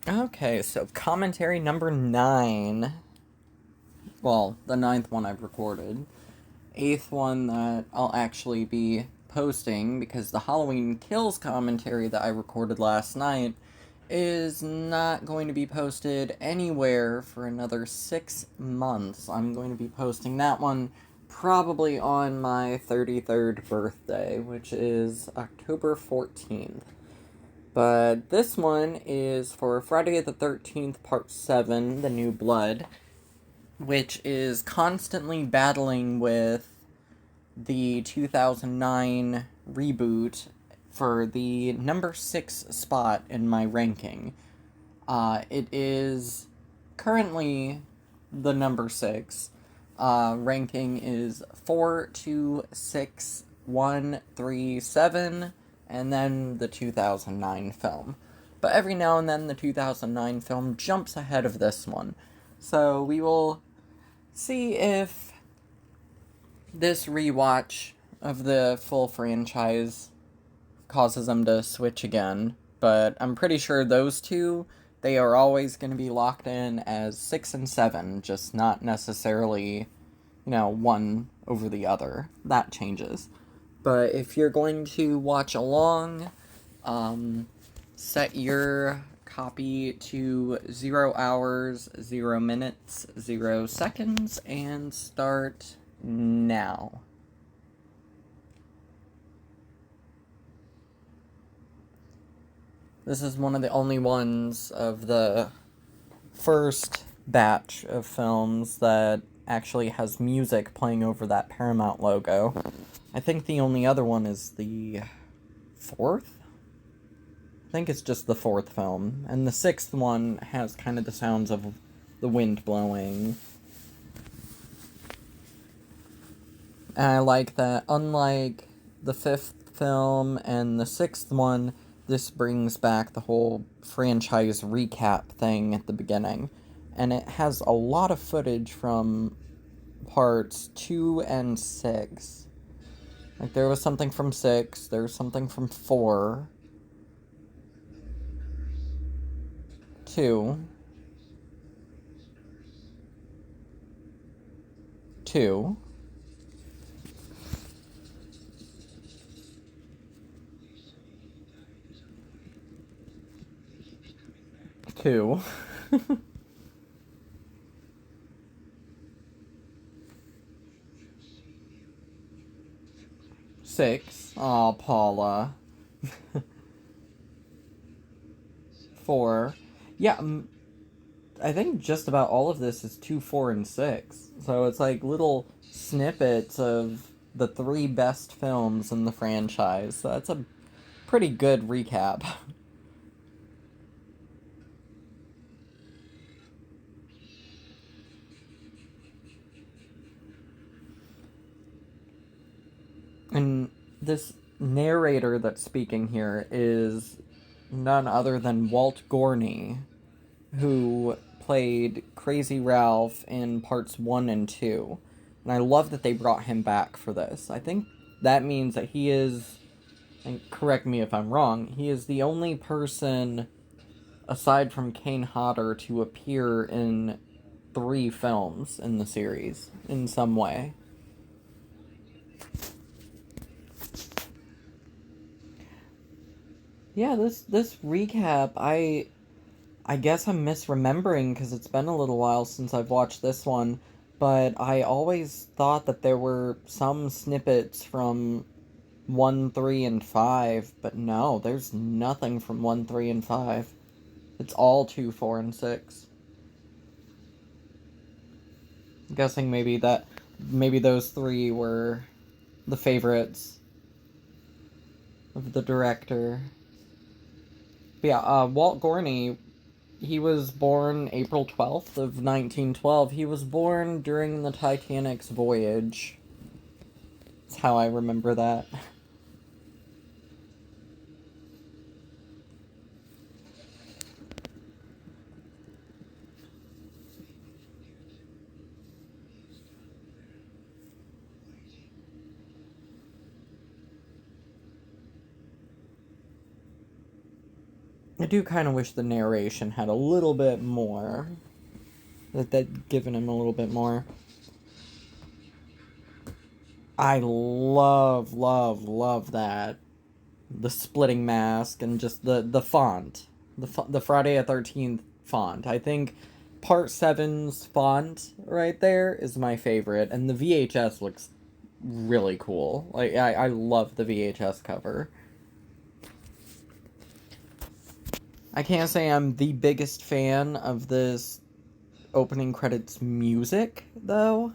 Okay, so commentary number 9. Well, the ninth one I've recorded. Eighth one that I'll actually be posting because the Halloween Kills commentary that I recorded last night is not going to be posted anywhere for another 6 months. I'm going to be posting that one probably on my 33rd birthday, which is October 14th. But this one is for Friday the 13th, Part 7, The New Blood, which is constantly battling with the 2009 reboot for the number 6 spot in my ranking. It is currently the number 6. Ranking is 4, 2, 6, 1, 3, 7, and then the 2009 film. But every now and then the 2009 film jumps ahead of this one. So we will see if this rewatch of the full franchise causes them to switch again. But I'm pretty sure those two, they are always going to be locked in as 6 and 7, just not necessarily, one over the other. That changes. But if you're going to watch along, set your copy to 0 hours, 0 minutes, 0 seconds, and start now. This is one of the only ones of the first batch of films that actually has music playing over that Paramount logo. I think the only other one is the 4th? I think it's just the 4th film. And the 6th one has kind of the sounds of the wind blowing. And I like that, unlike the 5th film and the 6th one, this brings back the whole franchise recap thing at the beginning. And it has a lot of footage from parts 2 and 6. Like, there was something from 6, there was something from 4, 2, 2, 2, 6. Aw, Paula. 4. Yeah, I think just about all of this is 2, 4, and 6. So it's like little snippets of the 3 best films in the franchise. So that's a pretty good recap. And this narrator that's speaking here is none other than Walt Gorney, who played Crazy Ralph in parts 1 and 2. And I love that they brought him back for this. I think that means that he is, and correct me if I'm wrong, he is the only person, aside from Kane Hodder, to appear in 3 films in the series in some way. Yeah, this recap, I guess I'm misremembering because it's been a little while since I've watched this one, but I always thought that there were some snippets from 1, 3, and 5, but no, there's nothing from 1, 3, and 5. It's all 2, 4, and 6. I'm guessing maybe those 3 were the favorites of the director. But yeah, Walt Gorney, he was born April 12th of 1912. He was born during the Titanic's voyage. That's how I remember that. I do kind of wish the narration had a little bit more. That they'd given him a little bit more. I love that. The splitting mask and just the font. The Friday the 13th font. I think Part 7's font right there is my favorite. And the VHS looks really cool. Like, I love the VHS cover. I can't say I'm the biggest fan of this opening credits music, though.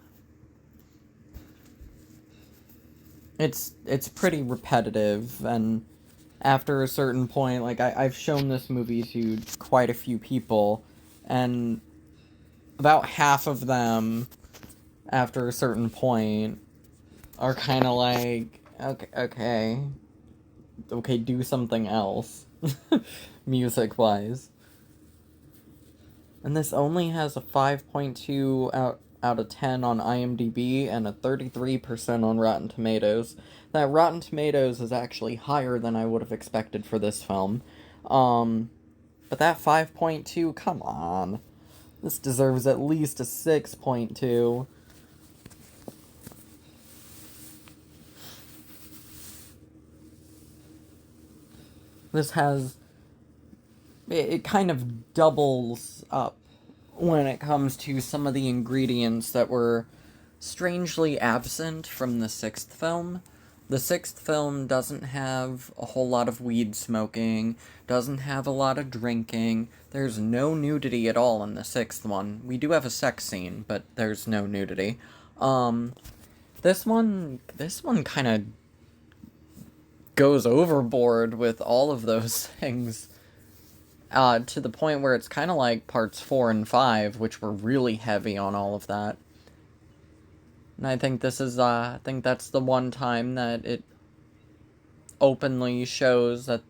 It's pretty repetitive, and after a certain point, like, I've shown this movie to quite a few people, and about half of them, after a certain point, are kind of like, okay, do something else, music-wise. And this only has a 5.2 out of 10 on IMDb and a 33% on Rotten Tomatoes. That Rotten Tomatoes is actually higher than I would have expected for this film. But that 5.2, come on. This deserves at least a 6.2. This has... It kind of doubles up when it comes to some of the ingredients that were strangely absent from the sixth film. The sixth film doesn't have a whole lot of weed smoking, doesn't have a lot of drinking, there's no nudity at all in the sixth one. We do have a sex scene, but there's no nudity. This one kind of goes overboard with all of those things. To the point where it's kind of like parts 4 and 5, which were really heavy on all of that. And I think this is, I think that's the one time that it openly shows that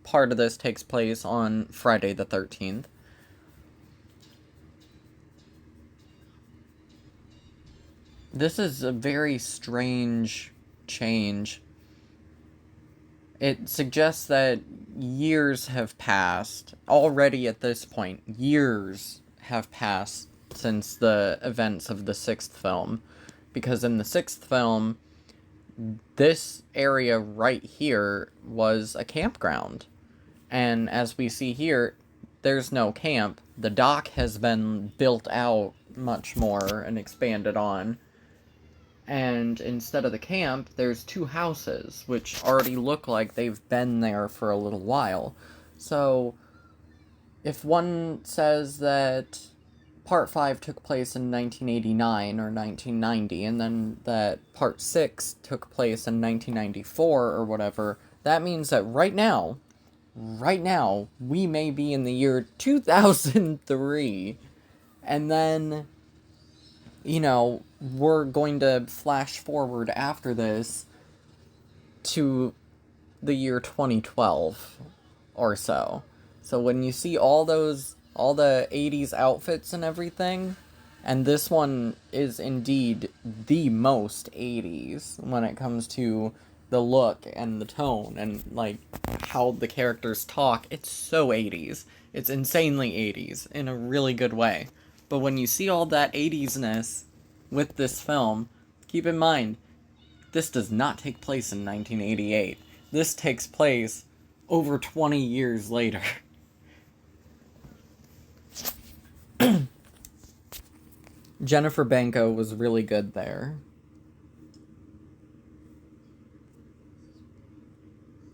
part of this takes place on Friday the 13th. This is a very strange change. It suggests that years have passed. Already at this point, years have passed since the events of the sixth film. Because in the sixth film, this area right here was a campground. And as we see here, there's no camp. The dock has been built out much more and expanded on. And instead of the camp, there's 2 houses, which already look like they've been there for a little while. So, if one says that Part 5 took place in 1989 or 1990, and then that Part 6 took place in 1994 or whatever, that means that right now, we may be in the year 2003, and then... we're going to flash forward after this to the year 2012 or so. So when you see all the 80s outfits and everything, and this one is indeed the most 80s when it comes to the look and the tone and, like, how the characters talk, it's so 80s. It's insanely 80s in a really good way. But when you see all that 80s-ness with this film, keep in mind, this does not take place in 1988. This takes place over 20 years later. Jennifer Banco was really good there.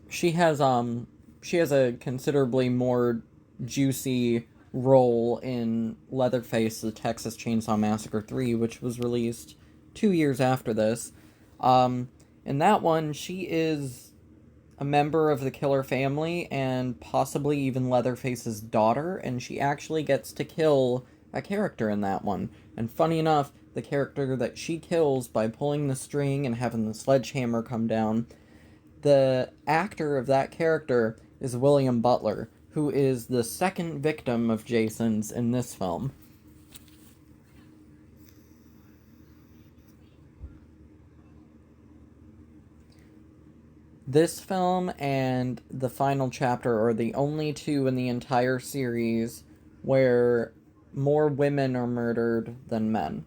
She has a considerably more juicy role in Leatherface, the Texas Chainsaw Massacre 3, which was released 2 years after this. In that one, she is a member of the killer family, and possibly even Leatherface's daughter, and she actually gets to kill a character in that one. And funny enough, the character that she kills by pulling the string and having the sledgehammer come down, the actor of that character is William Butler, who is the second victim of Jason's in this film. This film and the final chapter are the only two in the entire series where more women are murdered than men.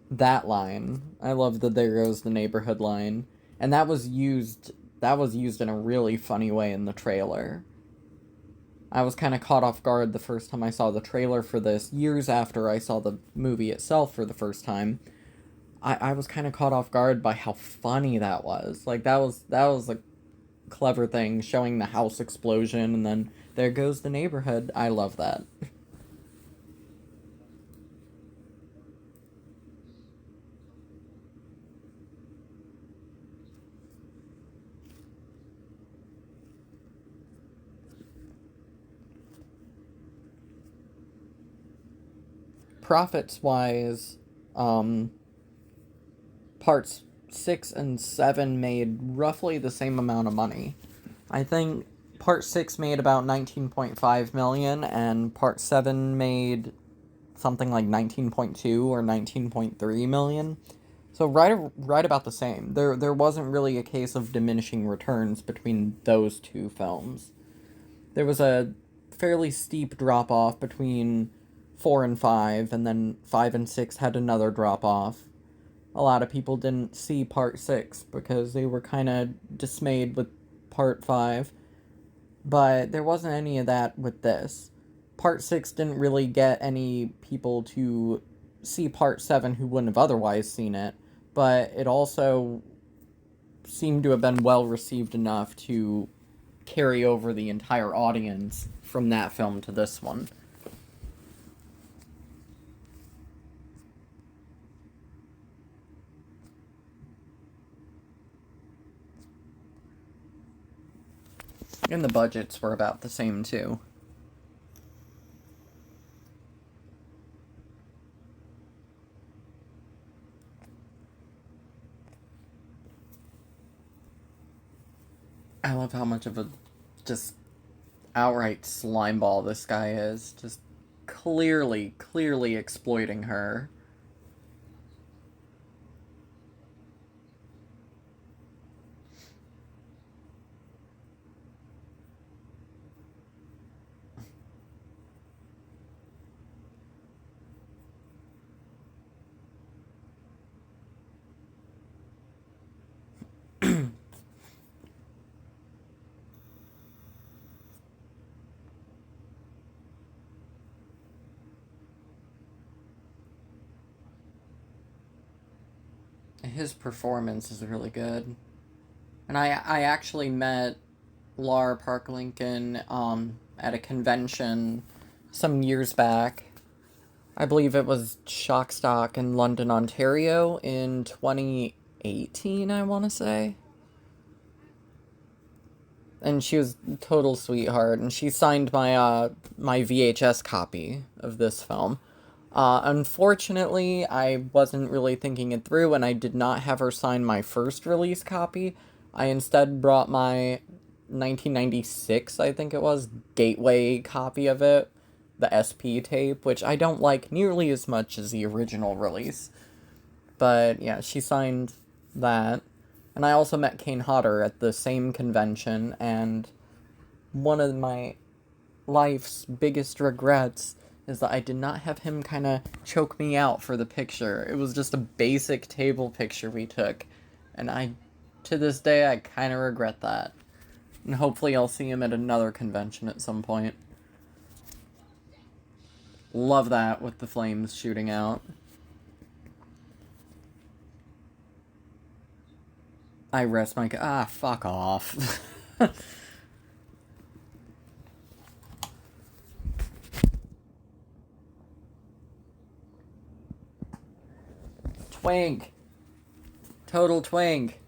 That line. I love the "there goes the neighborhood" line. And that was used in a really funny way in the trailer. I was kind of caught off guard the first time I saw the trailer for this, years after I saw the movie itself for the first time. I was kind of caught off guard by how funny that was. Like, that was a clever thing, showing the house explosion and then there goes the neighborhood. I love that. Profits wise, um, parts 6 and 7 made roughly the same amount of money. I think part 6 made about 19.5 million and part 7 made something like 19.2 or 19.3 million. So right about the same. There wasn't really a case of diminishing returns between those two films. There was a fairly steep drop off between 4 and 5, and then 5 and 6 had another drop off. A lot of people didn't see part 6 because they were kind of dismayed with part 5, but there wasn't any of that with this. Part 6 didn't really get any people to see part 7 who wouldn't have otherwise seen it, but it also seemed to have been well received enough to carry over the entire audience from that film to this one. And the budgets were about the same too. I love how much of a just outright slimeball this guy is. Just clearly exploiting her. His performance is really good. And I actually met Laura Park Lincoln at a convention some years back. I believe it was Shockstock in London, Ontario in 2018, I want to say. And she was a total sweetheart, and she signed my VHS copy of this film. Unfortunately, I wasn't really thinking it through, and I did not have her sign my first release copy. I instead brought my 1996, I think it was, Gateway copy of it, the SP tape, which I don't like nearly as much as the original release. But yeah, she signed that. And I also met Kane Hodder at the same convention, and one of my life's biggest regrets is that I did not have him kind of choke me out for the picture. It was just a basic table picture we took, and to this day, I kind of regret that. And hopefully I'll see him at another convention at some point. Love that with the flames shooting out. I rest my... fuck off. Twink. Total twink.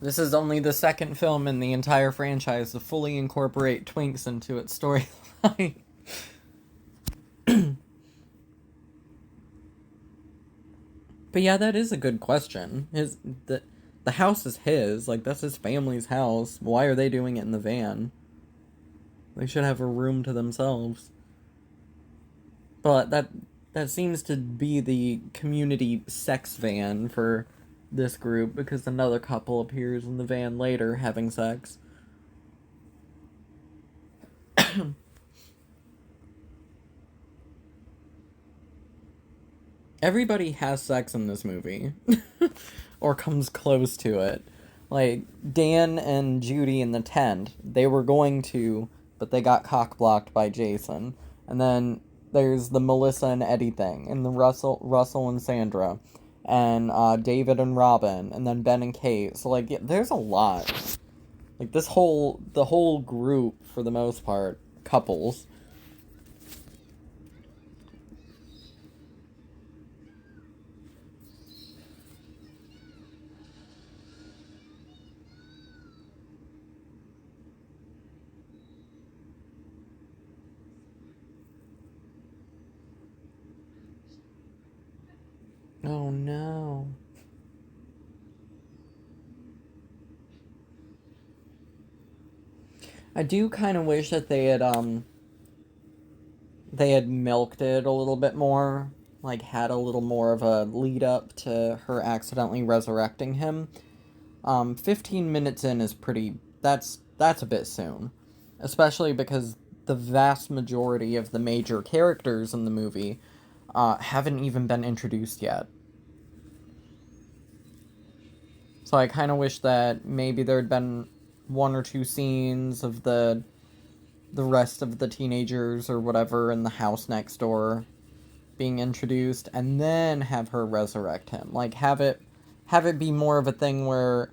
This is only the second film in the entire franchise to fully incorporate twinks into its storyline. But yeah, that is a good question. The house is his. Like, that's his family's house. Why are they doing it in the van? They should have a room to themselves. But that seems to be the community sex van for this group, because another couple appears in the van later having sex. Everybody has sex in this movie. Or comes close to it. Like, Dan and Judy in the tent, they were going to, but they got cock-blocked by Jason. And then there's the Melissa and Eddie thing, and the Russell and Sandra, and David and Robin, and then Ben and Kate. So, like, yeah, there's a lot. Like, the whole group, for the most part, couples. Oh no. I do kind of wish that they had milked it a little bit more, like had a little more of a lead up to her accidentally resurrecting him. 15 minutes in is that's a bit soon, especially because the vast majority of the major characters in the movie haven't even been introduced yet. So I kind of wish that maybe there'd been one or two scenes of the rest of the teenagers or whatever in the house next door being introduced, and then have her resurrect him. Like, have it be more of a thing where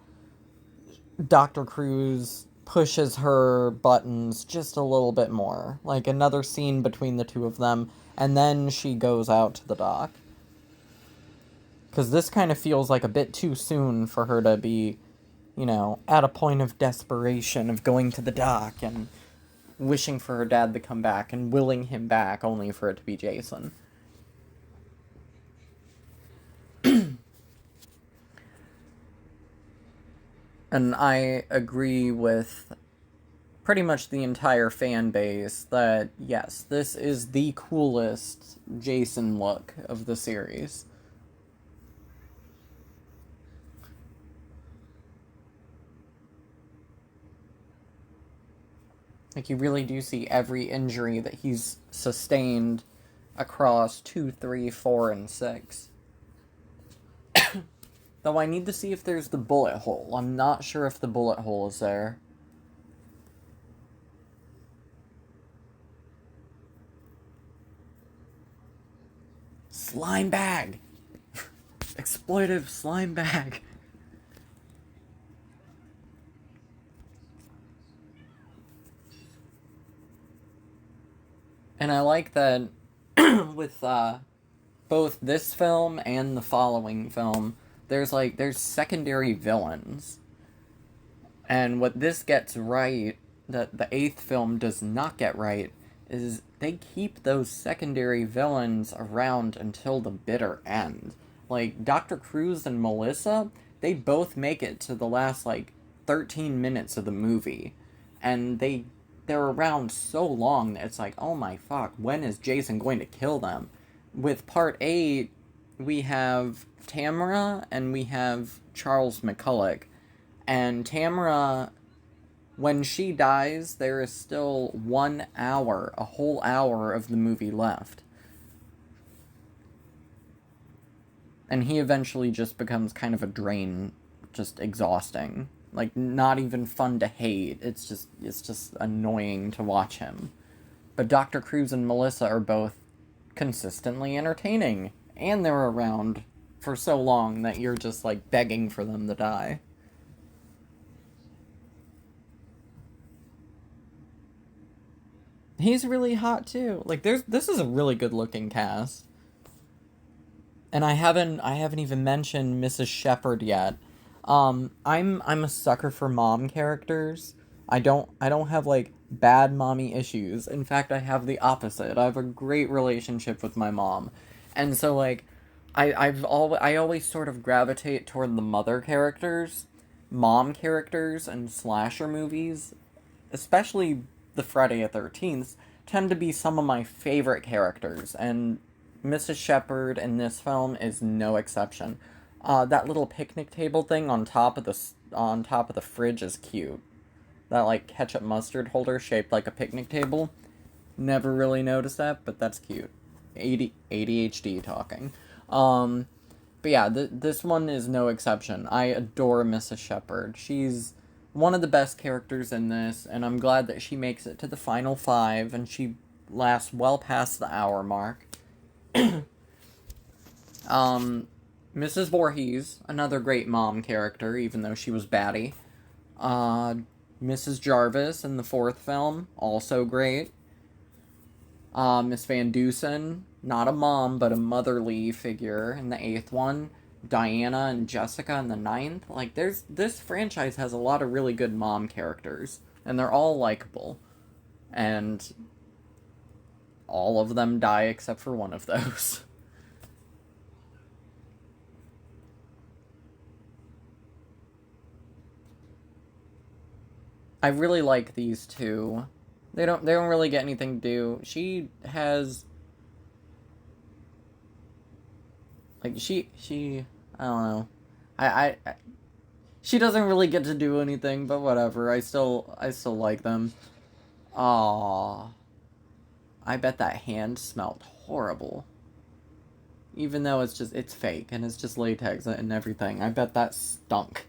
Dr. Cruz pushes her buttons just a little bit more. Like, another scene between the two of them, and then she goes out to the dock. Because this kind of feels like a bit too soon for her to be, at a point of desperation of going to the dock and wishing for her dad to come back and willing him back only for it to be Jason. And I agree with pretty much the entire fan base that, yes, this is the coolest Jason look of the series. Like, you really do see every injury that he's sustained across 2, 3, 4, and 6. Though I need to see if there's the bullet hole. I'm not sure if the bullet hole is there. Slime bag! Exploitive slime bag! And I like that with both this film and the following film, there's secondary villains. And what this gets right, that the 8th film does not get right, is they keep those secondary villains around until the bitter end. Like, Dr. Cruz and Melissa, they both make it to the last, 13 minutes of the movie. And they're around so long that it's like, oh my fuck, when is Jason going to kill them? With part 8, we have Tamara and we have Charles McCulloch. And Tamara, when she dies, there is still 1 hour, a whole hour of the movie left. And he eventually just becomes kind of a drain, just exhausting. Like, not even fun to hate. It's just annoying to watch him. But Dr. Cruz and Melissa are both consistently entertaining. And they're around for so long that you're just, begging for them to die. He's really hot, too. This is a really good-looking cast. And I haven't even mentioned Mrs. Shepherd yet. I'm a sucker for mom characters. I don't have bad mommy issues. In fact, I have the opposite. I have a great relationship with my mom. And so I always sort of gravitate toward the mom characters, and slasher movies, especially the Friday the 13th, tend to be some of my favorite characters, and Mrs. Shepherd in this film is no exception. That little picnic table thing on top of the fridge is cute. That like ketchup mustard holder shaped like a picnic table. Never really noticed that, but that's cute. ADHD talking. Um, but yeah, this one is no exception. I adore Mrs. Shepherd. She's one of the best characters in this, and I'm glad that she makes it to the final five, and she lasts well past the hour mark. um, Mrs. Voorhees, another great mom character, even though she was batty. Uh, Mrs. Jarvis in the fourth film, also great. Miss Van Dusen, not a mom, but a motherly figure in the eighth one. Diana and Jessica in the ninth. Like, this franchise has a lot of really good mom characters, and they're all likable. And all of them die except for one of those. I really like these two. They don't really get anything to do. She has like she I don't know. I she doesn't really get to do anything, but whatever. I still like them. Aww. I bet that hand smelled horrible. Even though it's fake and it's just latex and everything. I bet that stunk.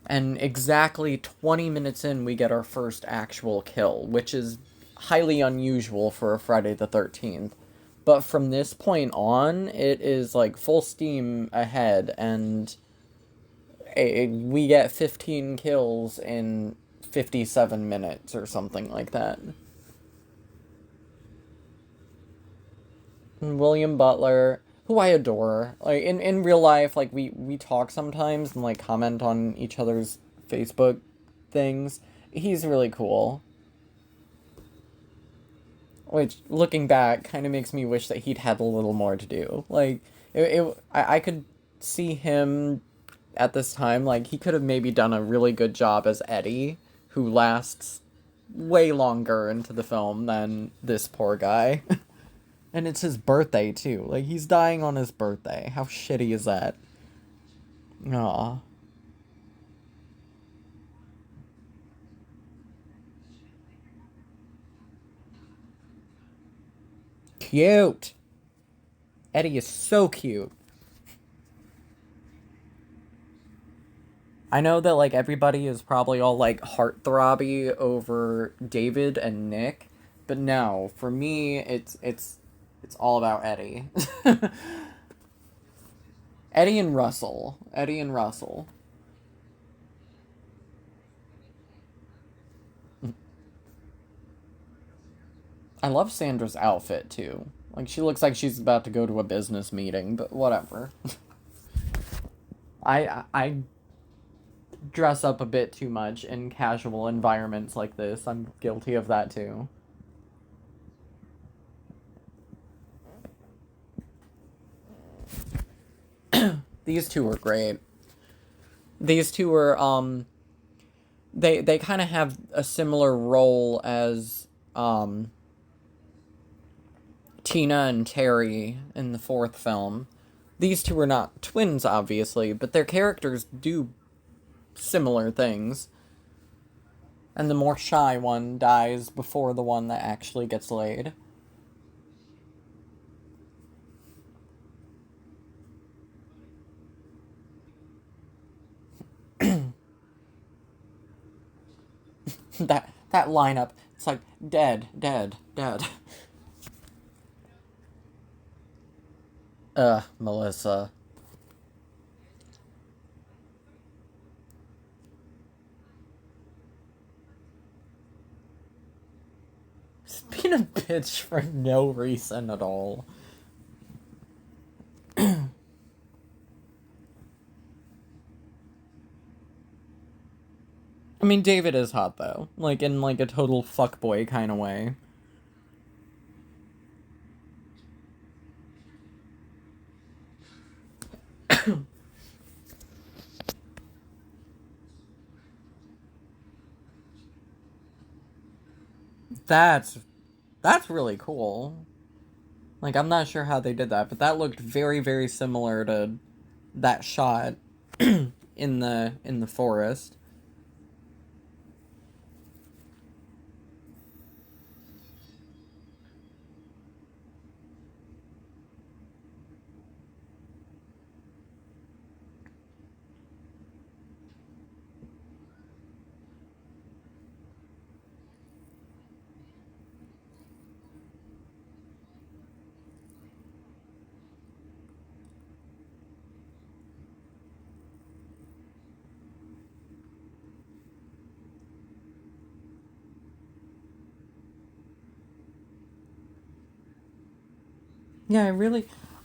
And exactly 20 minutes in, we get our first actual kill, which is highly unusual for a Friday the 13th. But from this point on, it is like full steam ahead, and we get 15 kills in 57 minutes or something like that. And William Butler, who I adore. Like in real life, like we talk sometimes and like comment on each other's Facebook things. He's really cool. Which, looking back, kind of makes me wish that he'd had a little more to do. Like, I could see him at this time, like, he could have maybe done a really good job as Eddie, who lasts way longer into the film than this poor guy. And it's his birthday, too. Like, he's dying on his birthday. How shitty is that? Aw. Cute! Eddie is so cute. I know that like everybody is probably all like heartthrobby over David and Nick, but no, for me it's all about Eddie. Eddie and Russell. Eddie and Russell. I love Sandra's outfit too. Like she looks like she's about to go to a business meeting, but whatever. I dress up a bit too much in casual environments like this. I'm guilty of that too. These two were great. These two were they kind of have a similar role as Tina and Terry in the fourth film. These two are not twins, obviously, but their characters do similar things. And the more shy one dies before the one that actually gets laid. That lineup, it's like dead, dead, dead. Melissa. Just being a bitch for no reason at all. I mean, David is hot though, like in like a total fuckboy kind of way. That's really cool. Like, I'm not sure how they did that, but that looked very, very similar to that shot in the forest. Yeah, I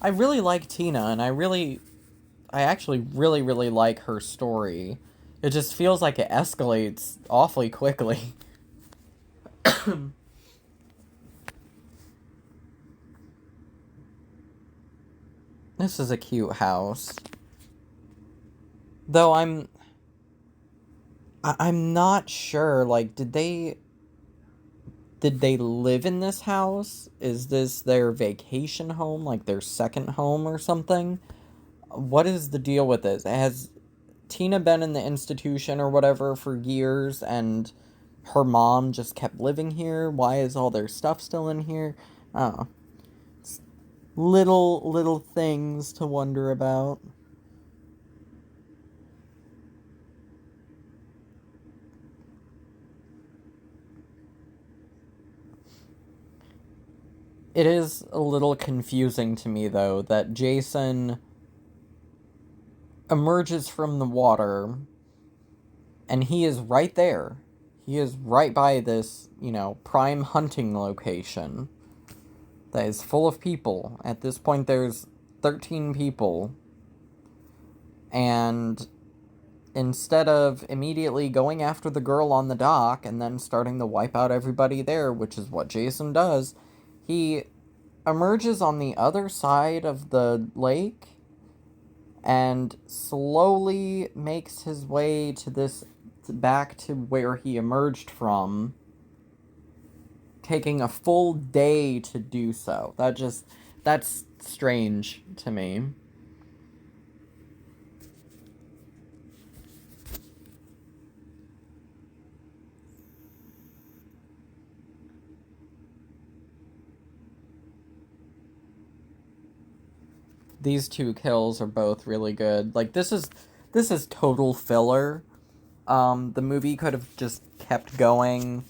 really like Tina, and I actually really, really like her story. It just feels like it escalates awfully quickly. This is a cute house. Though I'm not sure, like, did they live in this house? Is this their vacation home, like their second home or something? What is the deal with this? Has Tina been in the institution or whatever for years and her mom just kept living here? Why is all their stuff still in here? Oh, little things to wonder about. It is a little confusing to me though that Jason emerges from the water and he is right there. He is right by this, prime hunting location that is full of people. At this point, there's 13 people. And instead of immediately going after the girl on the dock and then starting to wipe out everybody there, which is what Jason does, he emerges on the other side of the lake and slowly makes his way to this back to where he emerged from, taking a full day to do so. That's strange to me. These two kills are both really good. Like, this is total filler. The movie could have just kept going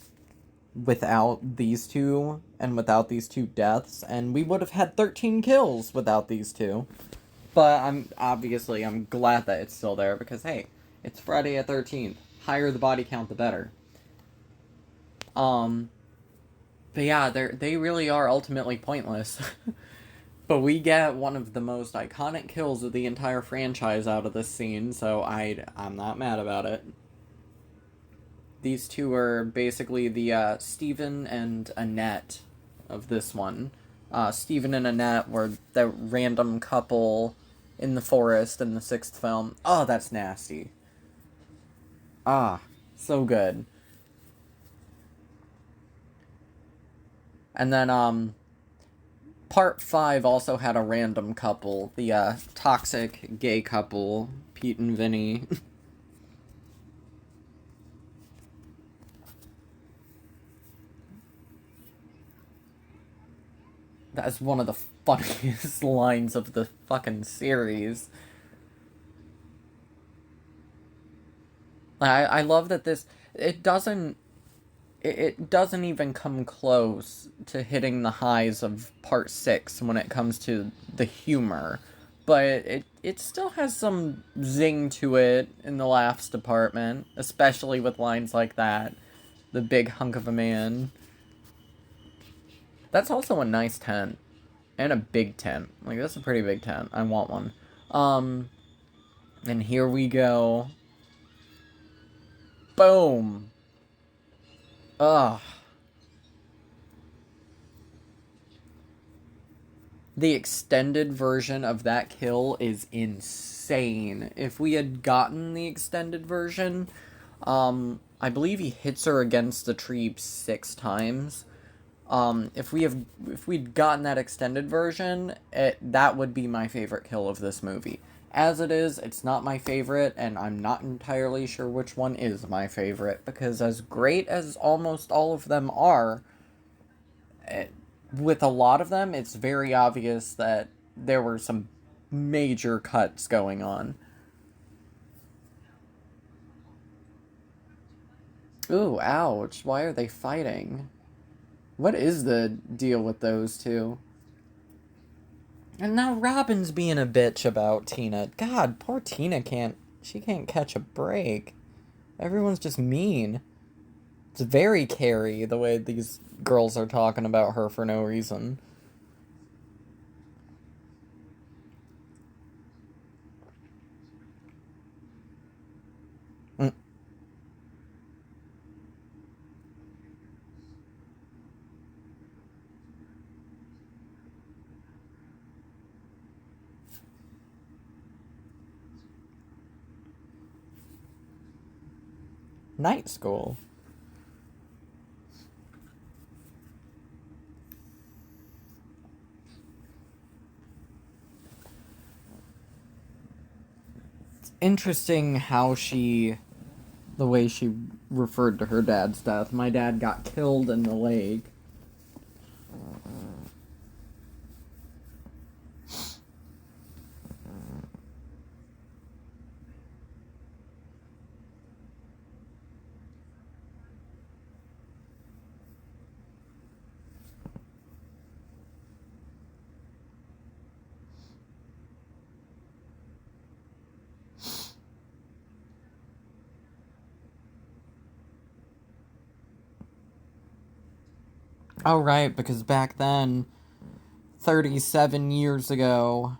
without these two and without these two deaths, and we would have had 13 kills without these two. But I'm glad that it's still there because hey, it's Friday at 13th. Higher the body count, the better. Um, but yeah, they really are ultimately pointless. But we get one of the most iconic kills of the entire franchise out of this scene, so I'm not mad about it. These two are basically the Stephen and Annette of this one. Stephen and Annette were the random couple in the forest in the sixth film. Oh, that's nasty. Ah, so good. And then, part 5 also had a random couple. The, toxic gay couple, Pete and Vinny. That's one of the funniest lines of the fucking series. I love that this it doesn't even come close to hitting the highs of part 6 when it comes to the humor, but it still has some zing to it in the laughs department, especially with lines like that. The big hunk of a man. That's also a nice tent. And a big tent. Like, that's a pretty big tent. I want one. And here we go. Boom. Ugh. The extended version of that kill is insane. If we had gotten the extended version, I believe he hits her against the tree 6 times. If we'd gotten that extended version, that would be my favorite kill of this movie. As it is, it's not my favorite, and I'm not entirely sure which one is my favorite, because as great as almost all of them are, with a lot of them, it's very obvious that there were some major cuts going on. Ooh, ouch. Why are they fighting? What is the deal with those two? And now Robin's being a bitch about Tina. God, poor Tina can't. She can't catch a break. Everyone's just mean. It's very Carrie the way these girls are talking about her for no reason. Mm. Night school. It's interesting how the way she referred to her dad's death. My dad got killed in the lake. Oh, right, because back then, 37 years ago,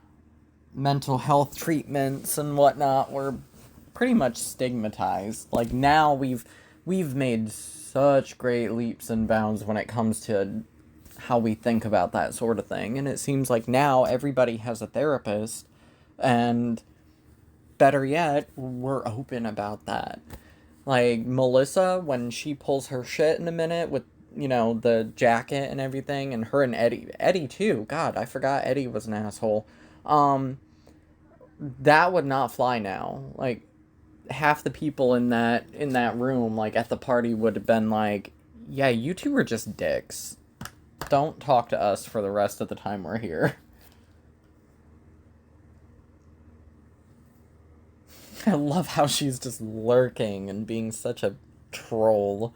mental health treatments and whatnot were pretty much stigmatized. Like now we've made such great leaps and bounds when it comes to how we think about that sort of thing, and it seems like now everybody has a therapist, and better yet, we're open about that. Like Melissa, when she pulls her shit in a minute with the jacket and everything, and her and Eddie too. God, I forgot Eddie was an asshole. Um, that would not fly now. Like half the people in that room, like at the party, would have been like, "Yeah, you two are just dicks. Don't talk to us for the rest of the time we're here." I love how she's just lurking and being such a troll.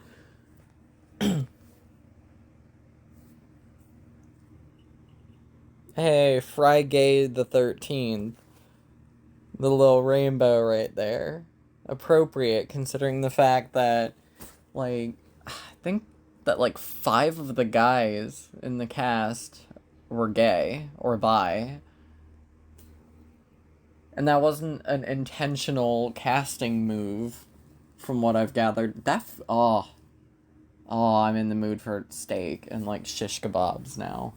Hey, Friday the 13th. The little rainbow right there. Appropriate considering the fact that, like, I think that, like, 5 of the guys in the cast were gay or bi. And that wasn't an intentional casting move, from what I've gathered. Oh, I'm in the mood for steak and, like, shish kebabs now.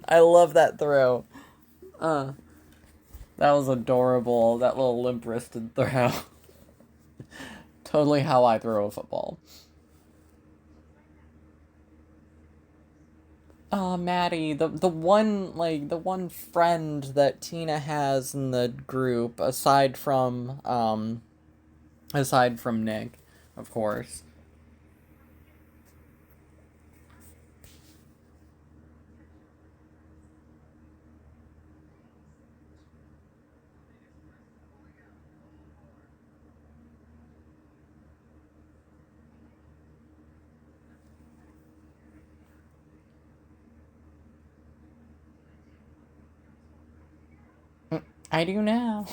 I love that throw. Uh, that was adorable. That little limp wristed throw. Totally how I throw a football. Maddie, the one friend that Tina has in the group, aside from Nick, of course. I do now.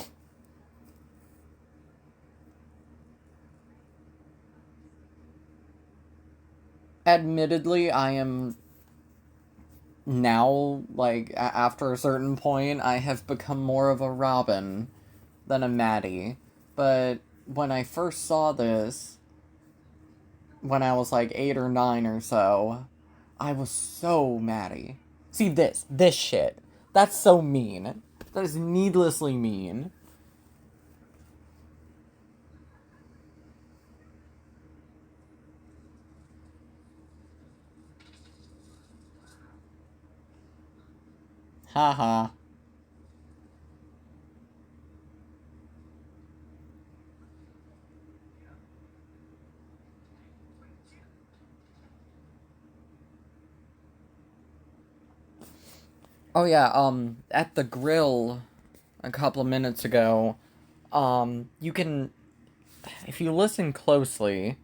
Admittedly, I am now, like, after a certain point, I have become more of a Robin than a Maddie. But when I first saw this, when I was like 8 or 9 or so, I was so Maddie. See this shit. That's so mean. That is needlessly mean. Haha. Oh yeah, at the grill a couple of minutes ago, you can, if you listen closely,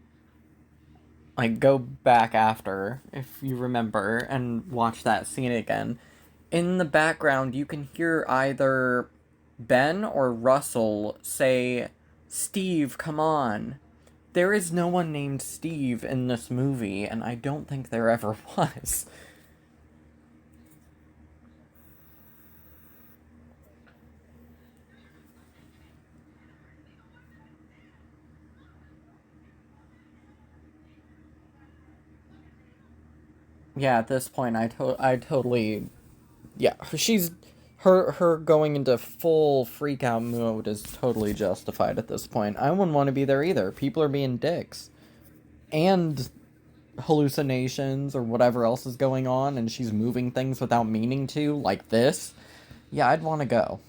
like go back after, if you remember, and watch that scene again. In the background, you can hear either Ben or Russell say, "Steve, come on." There is no one named Steve in this movie, and I don't think there ever was. Yeah, at this point, I totally, yeah, her going into full freak out mode is totally justified at this point. I wouldn't want to be there either. People are being dicks, and hallucinations or whatever else is going on, and she's moving things without meaning to, like this. Yeah, I'd want to go.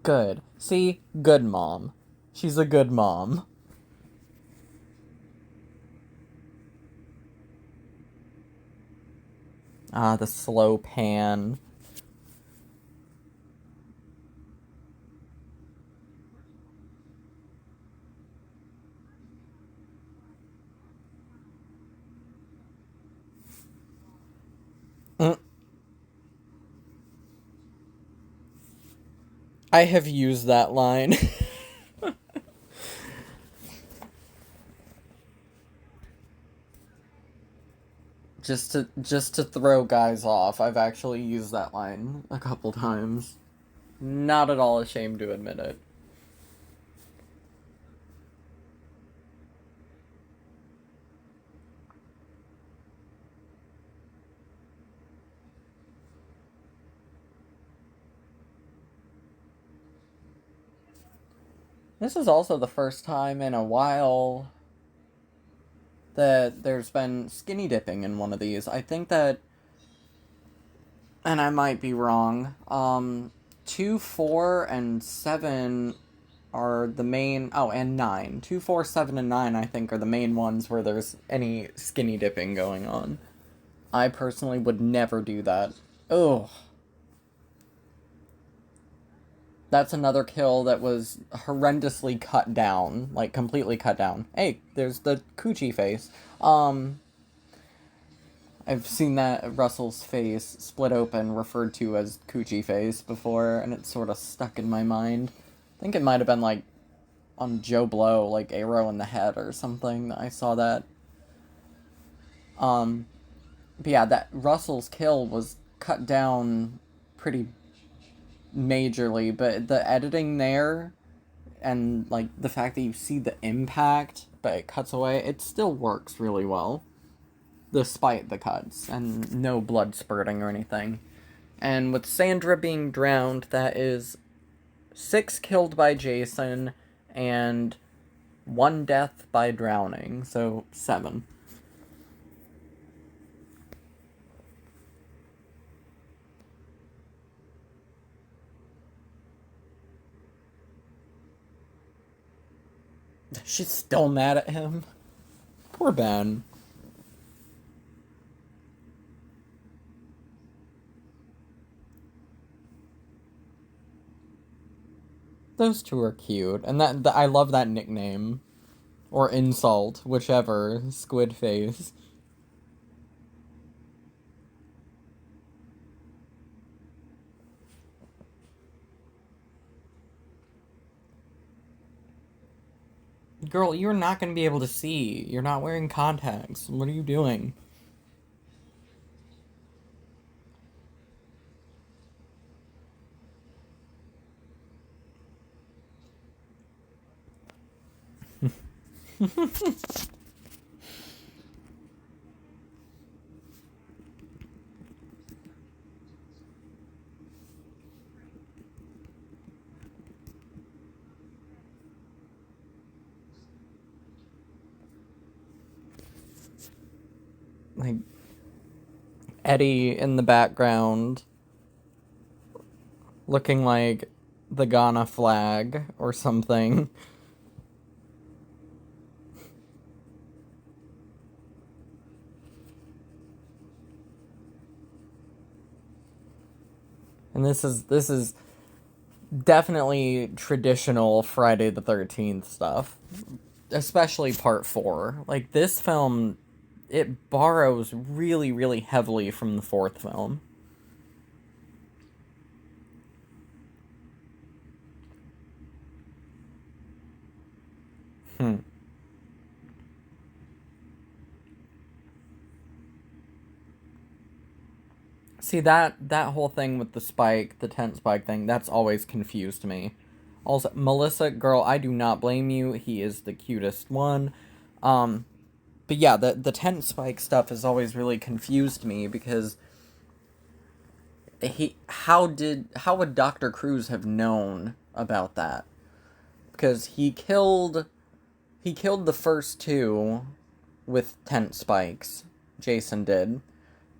Good. See? Good mom. She's a good mom. Ah, the slow pan. Mm, I have used that line. Just to throw guys off. I've actually used that line a couple times. Not at all ashamed to admit it. This is also the first time in a while that there's been skinny dipping in one of these. I think that, and I might be wrong, 2, 4, and 7 are the main. Oh, and 9. 2, 4, 7, and 9, I think, are the main ones where there's any skinny dipping going on. I personally would never do that. Ugh. That's another kill that was horrendously cut down. Like, completely cut down. Hey, there's the coochie face. I've seen that Russell's face split open referred to as coochie face before, and it's sort of stuck in my mind. I think it might have been, like, on Joe Blow, like, arrow in the head or something. I saw that. Um, but yeah, that Russell's kill was cut down pretty majorly, but the editing there and like the fact that you see the impact but it cuts away, it still works really well despite the cuts and no blood spurting or anything. And with Sandra being drowned, that is 6 killed by Jason and 1 death by drowning, so 7. She's still mad at him. Poor Ben. Those two are cute, and I love that nickname or insult, whichever. Squid face. Girl, you're not going to be able to see. You're not wearing contacts. What are you doing? Like, Eddie in the background looking like the Ghana flag or something. And this is definitely traditional Friday the 13th stuff, especially part 4. Like, this film, it borrows really, really heavily from the 4th film. See, that whole thing with the spike, the tent spike thing, that's always confused me. Also, Melissa, girl, I do not blame you. He is the cutest one. But yeah, the tent spike stuff has always really confused me because how would Dr. Cruz have known about that? Because he killed the first two with tent spikes. Jason did.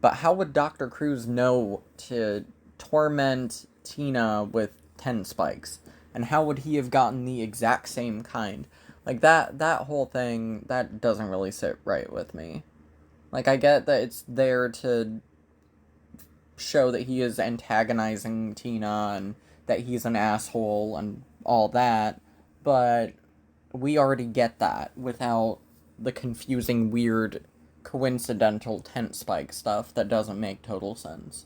But how would Dr. Cruz know to torment Tina with 10 spikes? And how would he have gotten the exact same kind? Like, that whole thing, that doesn't really sit right with me. Like, I get that it's there to show that he is antagonizing Tina and that he's an asshole and all that, but we already get that without the confusing, weird, coincidental tent spike stuff that doesn't make total sense.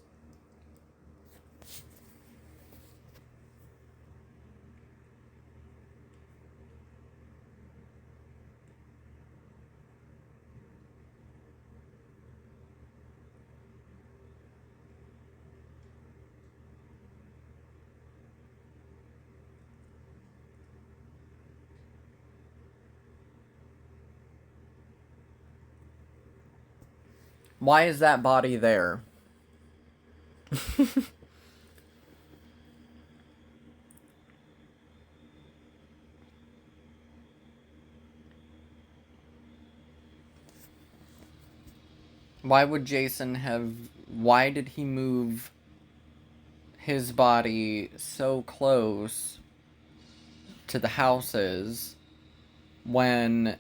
Why is that body there? Why would Jason have. Why did he move his body so close to the houses when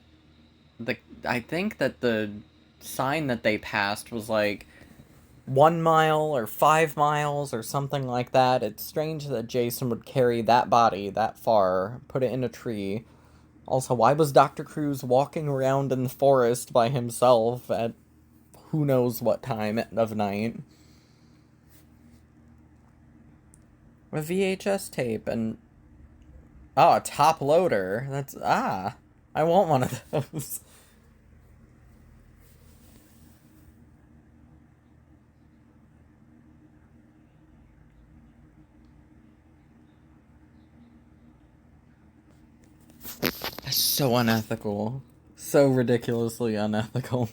I think that the sign that they passed was like 1 mile or 5 miles or something like that. It's strange that Jason would carry that body that far, put it in a tree. Also, why was Dr. Cruz walking around in the forest by himself at who knows what time of night? A VHS tape and. Oh, a top loader. I want one of those. That's so unethical. So ridiculously unethical.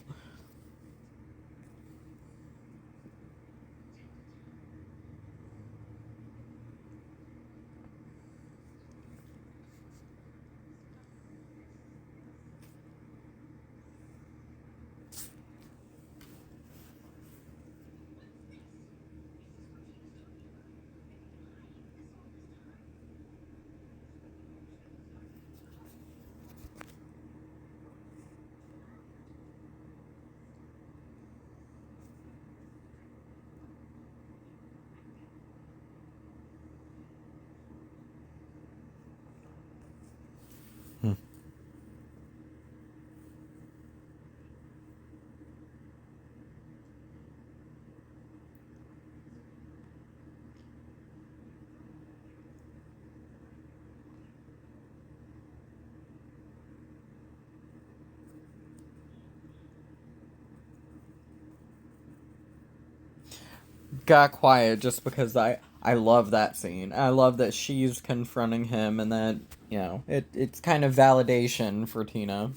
got quiet just because I love that scene. I love that she's confronting him and that, it's kind of validation for Tina.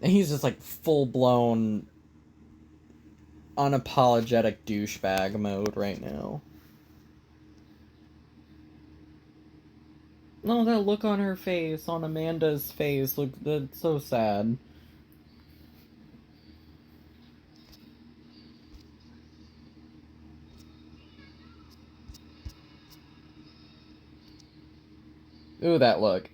And he's just like full blown unapologetic douchebag mode right now. No, that look on her face, on Amanda's face, look, that's so sad. Ooh, that look.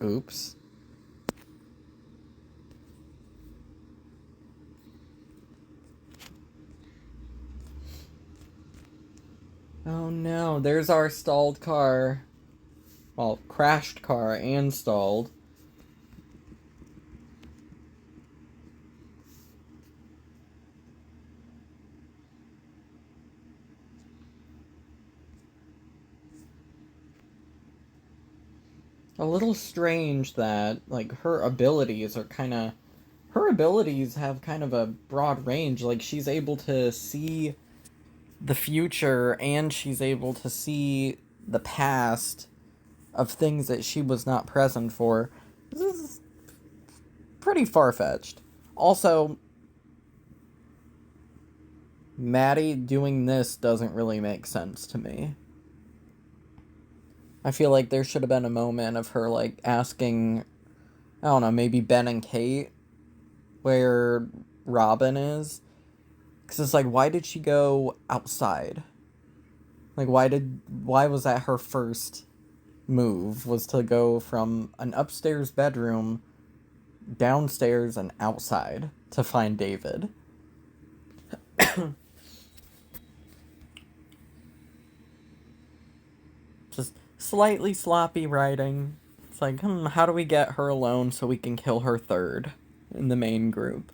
Oops. Oh no, there's our stalled car. Well, crashed car and stalled. A little strange that, like, her abilities have kind of a broad range. Like, she's able to see the future and she's able to see the past of things that she was not present for. This is pretty far-fetched. Also, Maddie doing this doesn't really make sense to me. I feel like there should have been a moment of her, like, asking, I don't know, maybe Ben and Kate where Robin is. Because it's like, why did she go outside? Like, why was that her first move? Was to go from an upstairs bedroom, downstairs, and outside to find David. Just slightly sloppy writing. It's like, how do we get her alone so we can kill her third in the main group?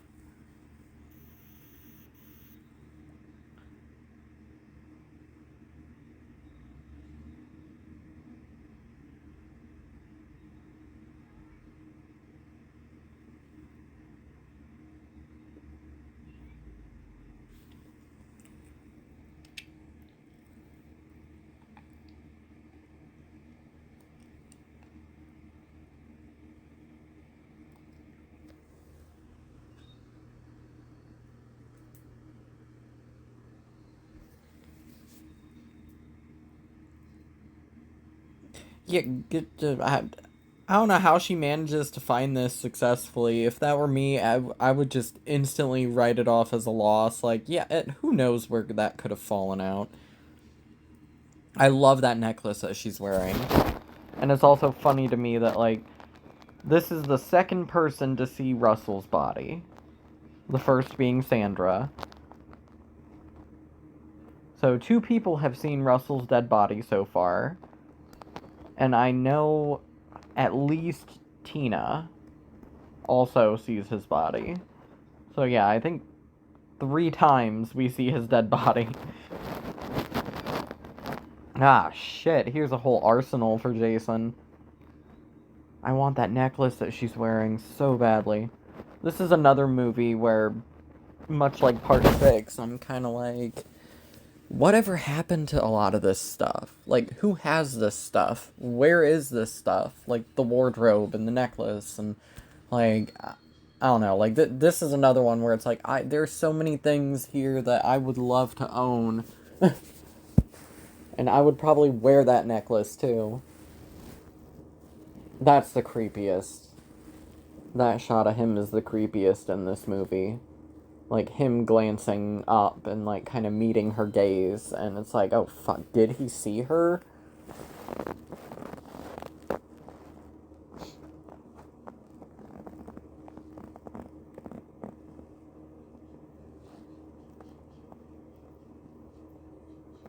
Yeah, I don't know how she manages to find this successfully. If that were me, I would just instantly write it off as a loss. Like, yeah, who knows where that could have fallen out. I love that necklace that she's wearing. And it's also funny to me that, like, this is the second person to see Russell's body. The first being Sandra. So, two people have seen Russell's dead body so far. And I know at least Tina also sees his body. So yeah, I think 3 times we see his dead body. Ah, shit, here's a whole arsenal for Jason. I want that necklace that she's wearing so badly. This is another movie where, much like Part 6, I'm kind of like, whatever happened to a lot of this stuff? Like, who has this stuff? Where is this stuff? Like, the wardrobe and the necklace and, like, I don't know. Like, this is another one where it's like, there's so many things here that I would love to own. And I would probably wear that necklace, too. That's the creepiest. That shot of him is the creepiest in this movie. Like, him glancing up and, like, kind of meeting her gaze, and it's like, oh, fuck, did he see her?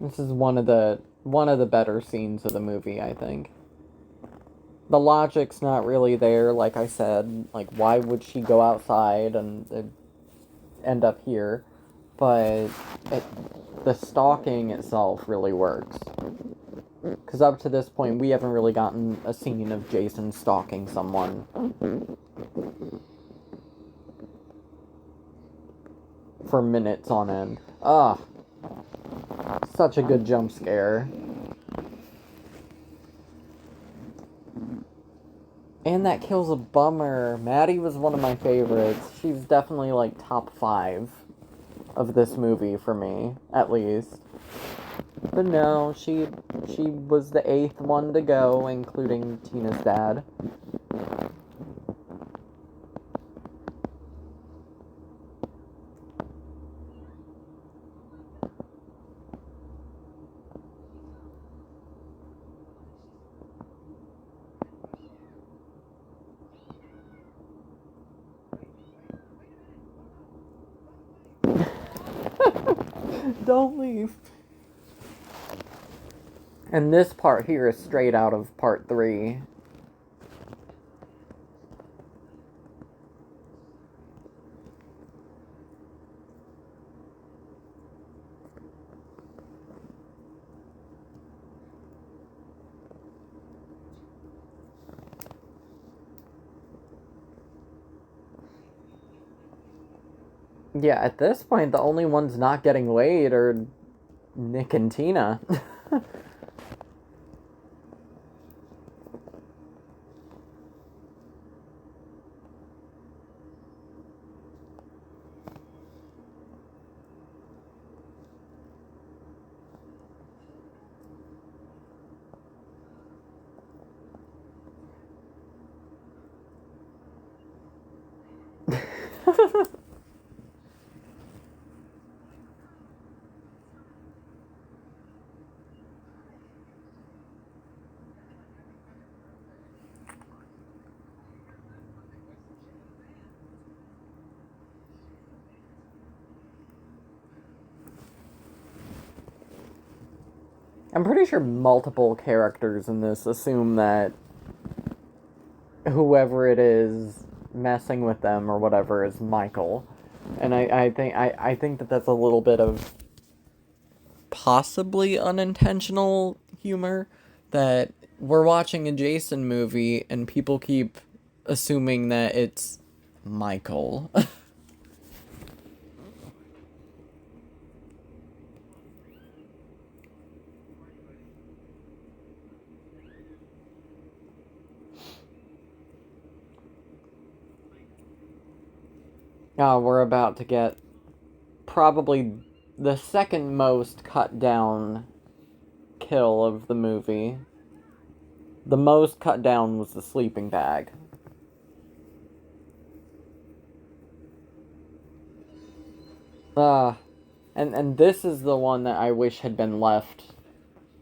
This is one of the better scenes of the movie, I think. The logic's not really there, like I said. Like, why would she go outside and end up here? But the stalking itself really works. Because up to this point, we haven't really gotten a scene of Jason stalking someone. For minutes on end. Ah, such a good jump scare. And that kill's a bummer. Maddie was one of my favorites. She's definitely like top 5 of this movie for me, at least. But no, she was the 8th one to go, including Tina's dad. Don't leave. And this part here is straight out of part 3. Yeah, at this point, the only ones not getting laid are Nick and Tina. I'm pretty sure multiple characters in this assume that whoever it is messing with them or whatever is Michael. And I think that that's a little bit of possibly unintentional humor, that we're watching a Jason movie and people keep assuming that it's Michael. We're about to get probably the second most cut down kill of the movie. The most cut down was the sleeping bag. And this is the one that I wish had been left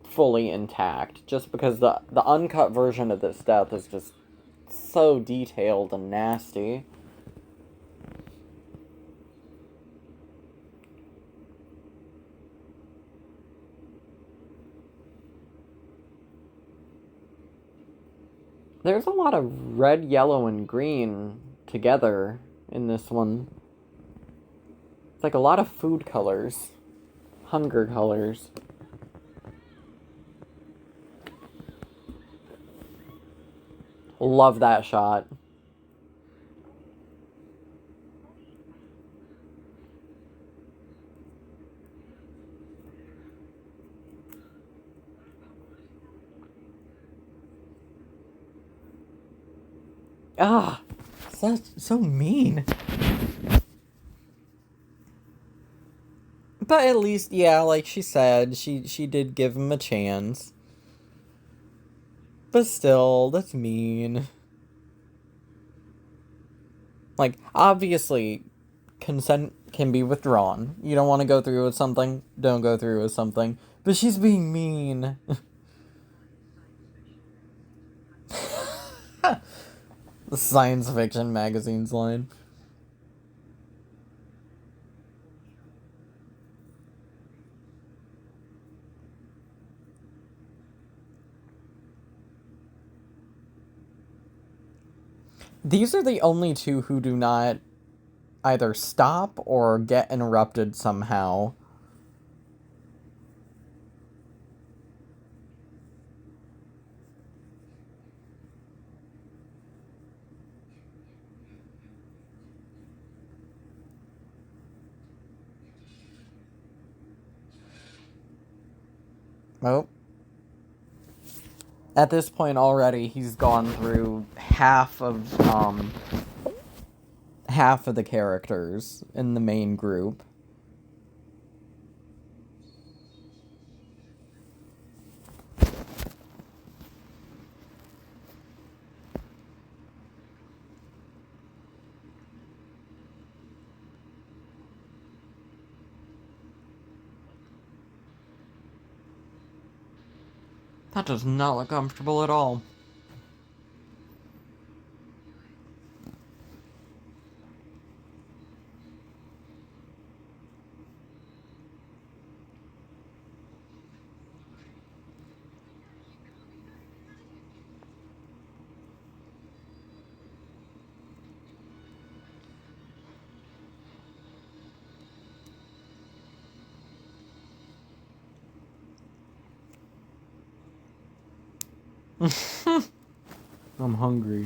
fully intact, just because the uncut version of this death is just so detailed and nasty. There's a lot of red, yellow, and green together in this one. It's like a lot of food colors. Hunger colors. Love that shot. So mean. But at least, yeah, like she said, she did give him a chance. But still, that's mean. Like, obviously, consent can be withdrawn. You don't want to go through with something, don't go through with something. But she's being mean. The science fiction magazine's line. These are the only two who do not either stop or get interrupted somehow. Oh. At this point already, he's gone through half of the characters in the main group. That does not look comfortable at all. I'm hungry.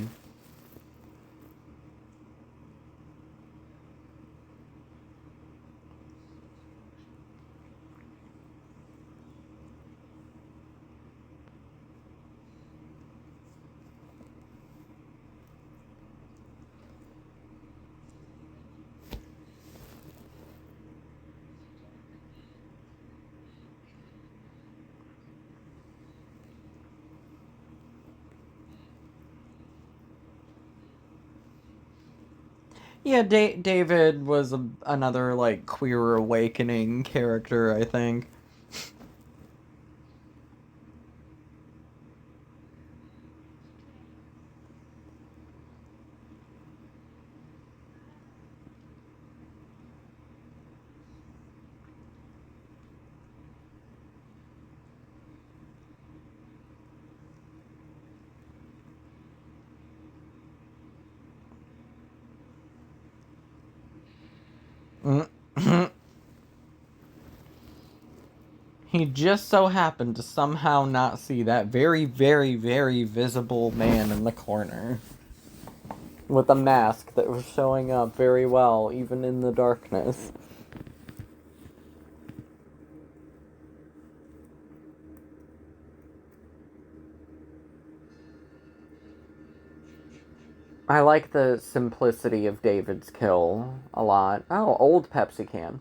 Yeah, David was another, like, queer awakening character, I think. He just so happened to somehow not see that very, very, very visible man in the corner. With a mask that was showing up very well, even in the darkness. I like the simplicity of David's kill a lot. Oh, old Pepsi can.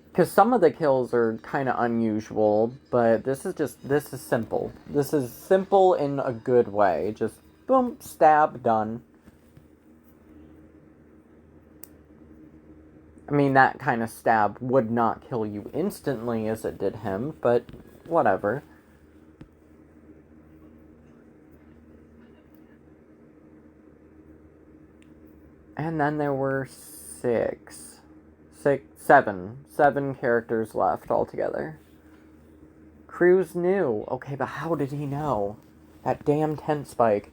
Because some of the kills are kind of unusual, but this is simple. This is simple in a good way. Just boom, stab, done. I mean, that kind of stab would not kill you instantly as it did him, but whatever. And then there were seven characters left altogether. Cruz knew. Okay, but how did he know? That damn tent spike.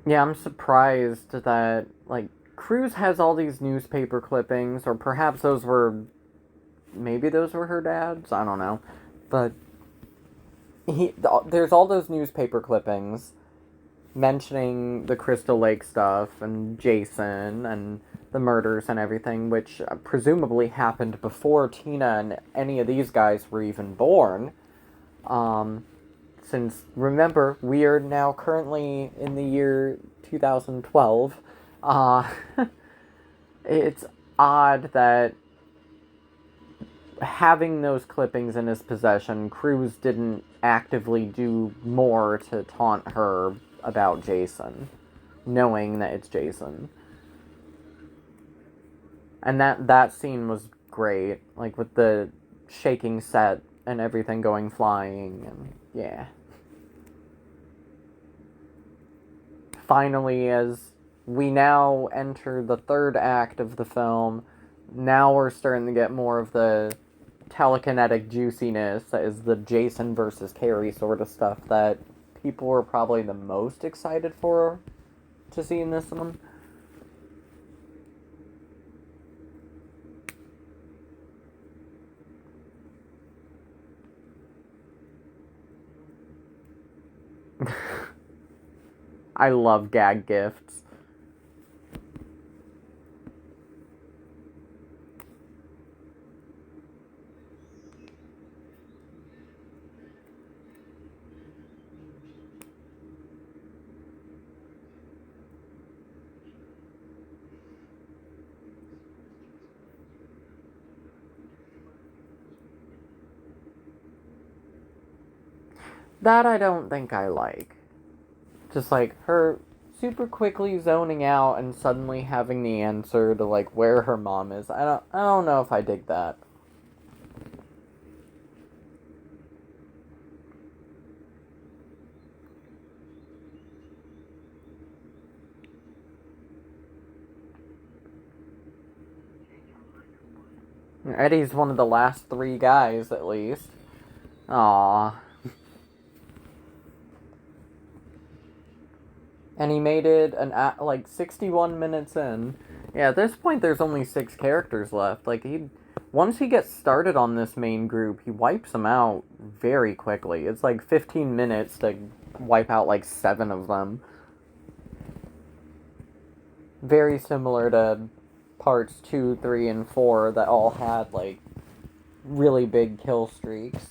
Yeah, I'm surprised that, like, Cruz has all these newspaper clippings, or perhaps maybe those were her dad's? I don't know. But there's all those newspaper clippings mentioning the Crystal Lake stuff and Jason and the murders and everything, which presumably happened before Tina and any of these guys were even born. Since, remember, we are now currently in the year 2012. It's odd that having those clippings in his possession, Cruz didn't actively do more to taunt her about Jason, knowing that it's Jason. And that scene was great, like with the shaking set and everything going flying, and yeah. finally, as we now enter the third act of the film, now we're starting to get more of the telekinetic juiciness that is the Jason versus Carrie sort of stuff that people were probably the most excited for to see in this one. I love gag gifts. That I don't think I like. Just like her super quickly zoning out and suddenly having the answer to like where her mom is. I don't know if I dig that. Eddie's one of the last three guys, at least. Aww. And he made it like 61 minutes in. Yeah, at this point, there's only 6 characters left. Like once he gets started on this main group, he wipes them out very quickly. It's like 15 minutes to wipe out like 7 of them. Very similar to parts 2, 3, and 4 that all had like really big kill streaks.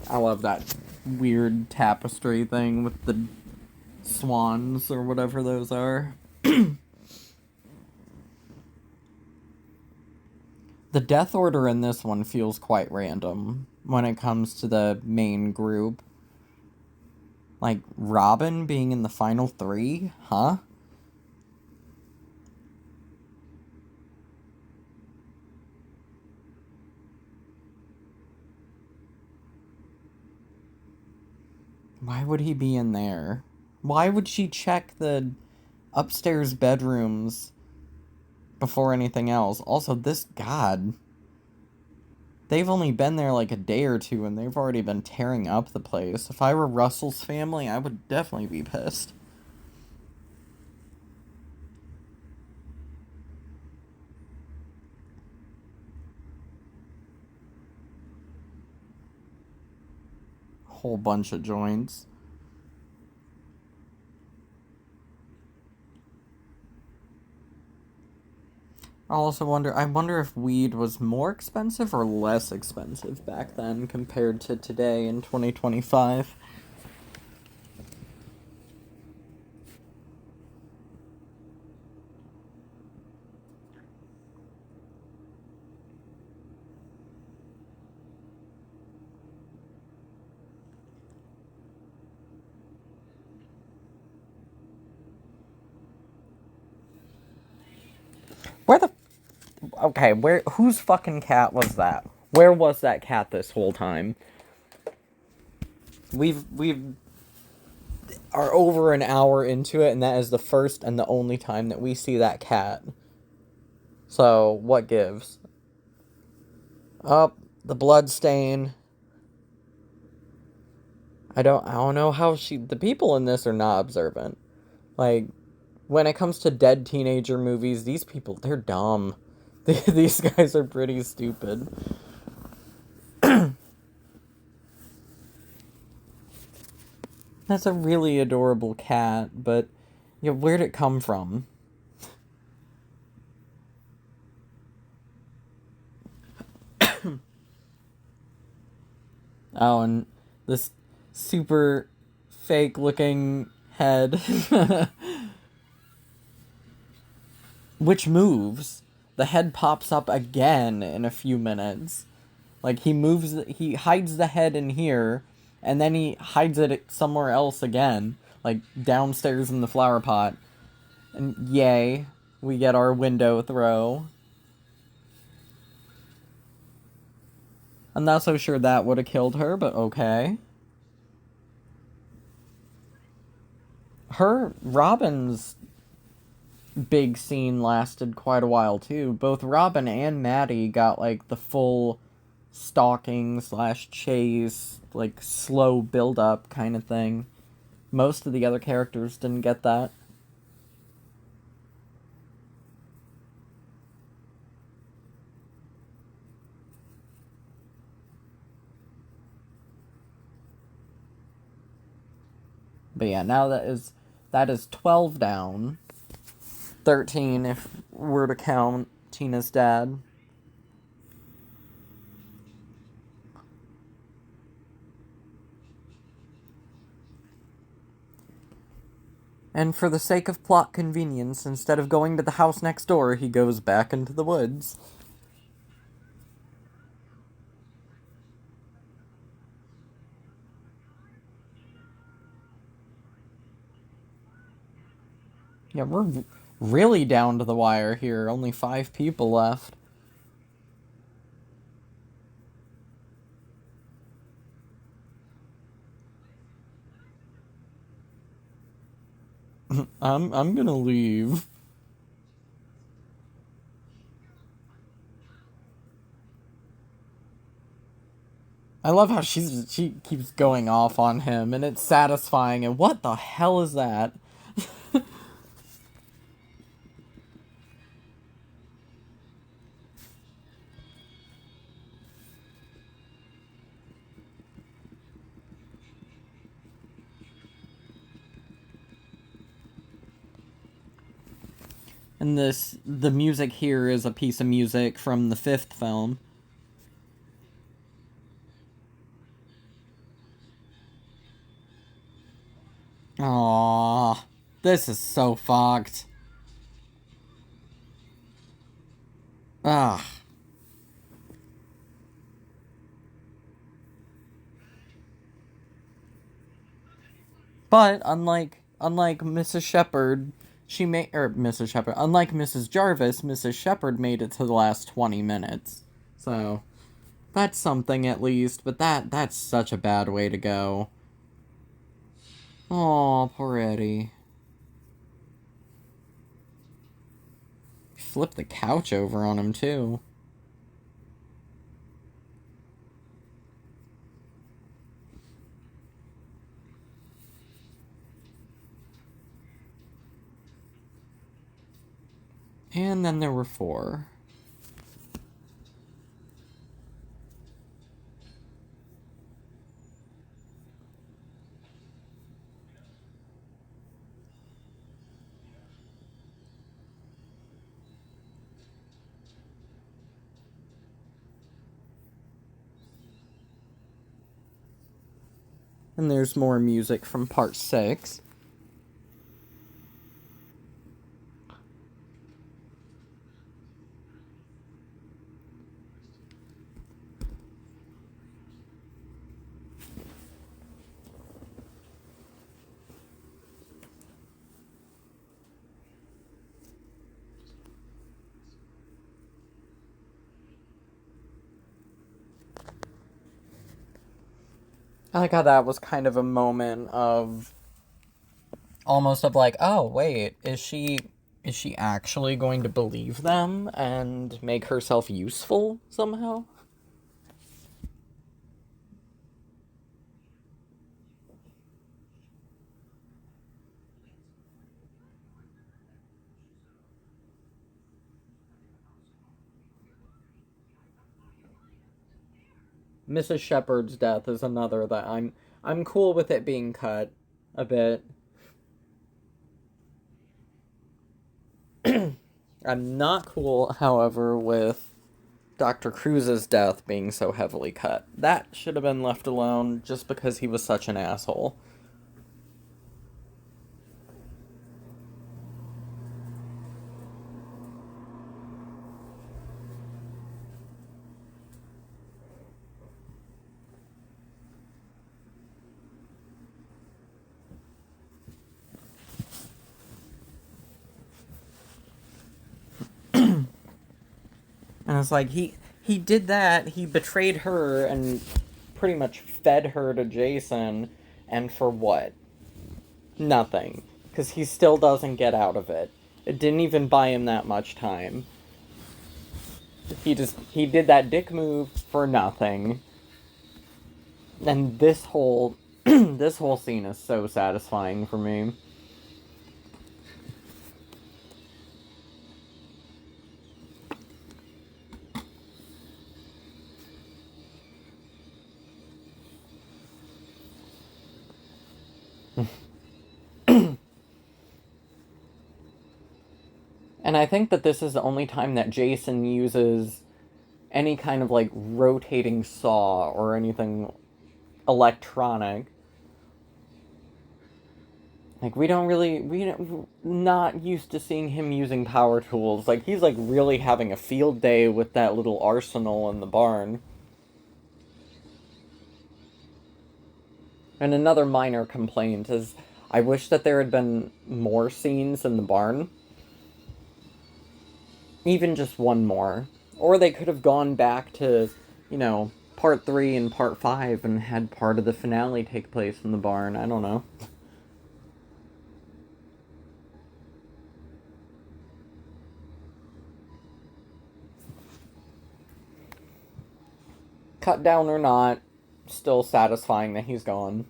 I love that weird tapestry thing with the swans or whatever those are. The death order in this one feels quite random when it comes to the main group. Like, Robin being in the final 3? Huh? Why would he be in there? Why would she check the upstairs bedrooms before anything else? Also, this god. They've only been there like a day or two and they've already been tearing up the place. If I were Russell's family, I would definitely be pissed. Whole bunch of joints. I wonder if weed was more expensive or less expensive back then compared to today in 2025. Whose fucking cat was that? Where was that cat this whole time? We are over an hour into it, and that is the first and the only time that we see that cat. So, what gives? Oh, the blood stain. I don't know how the people in this are not observant. Like, when it comes to dead teenager movies, these people, they're dumb. These guys are pretty stupid. That's a really adorable cat, but where'd it come from? Oh, and this super fake looking head. Which moves. The head pops up again in a few minutes. Like, he hides the head in here, and then he hides it somewhere else again. Like, downstairs in the flower pot. And yay, we get our window throw. I'm not so sure that would have killed her, but okay. Robin's big scene lasted quite a while too. Both Robin and Maddie got like the full stalking slash chase, like slow build up kind of thing. Most of the other characters didn't get that. But yeah, now that is 12 down. 13 if we're to count Tina's dad. And for the sake of plot convenience, instead of going to the house next door, he goes back into the woods. Yeah, we're really down to the wire here. Only 5 people left. I'm gonna leave. I love how she keeps going off on him, and it's satisfying. And what the hell is that? And the music here is a piece of music from the 5th film. Aww, this is so fucked. Ah. But unlike Mrs. Shepherd, Mrs. Shepherd, unlike Mrs. Jarvis, Mrs. Shepherd made it to the last 20 minutes. So that's something at least, but that's such a bad way to go. Aw, poor Eddie. Flip the couch over on him too. And then there were 4. And there's more music from part 6. I like how that was kind of a moment of almost of like, oh wait, is she actually going to believe them and make herself useful somehow? Mrs. Shepherd's death is another that I'm cool with it being cut a bit. I'm not cool, however, with Dr. Cruz's death being so heavily cut. That should have been left alone just because he was such an asshole. And it's like, he did that, he betrayed her and pretty much fed her to Jason, and for what? Nothing. Because he still doesn't get out of it. It didn't even buy him that much time. He did that dick move for nothing. And this whole this whole scene is so satisfying for me. And I think that this is the only time that Jason uses any kind of like rotating saw or anything electronic. Like we not used to seeing him using power tools. Like he's like really having a field day with that little arsenal in the barn. And another minor complaint is I wish that there had been more scenes in the barn. Even just one more. Or they could have gone back to, part 3 and part 5 and had part of the finale take place in the barn. I don't know. Cut down or not, still satisfying that he's gone.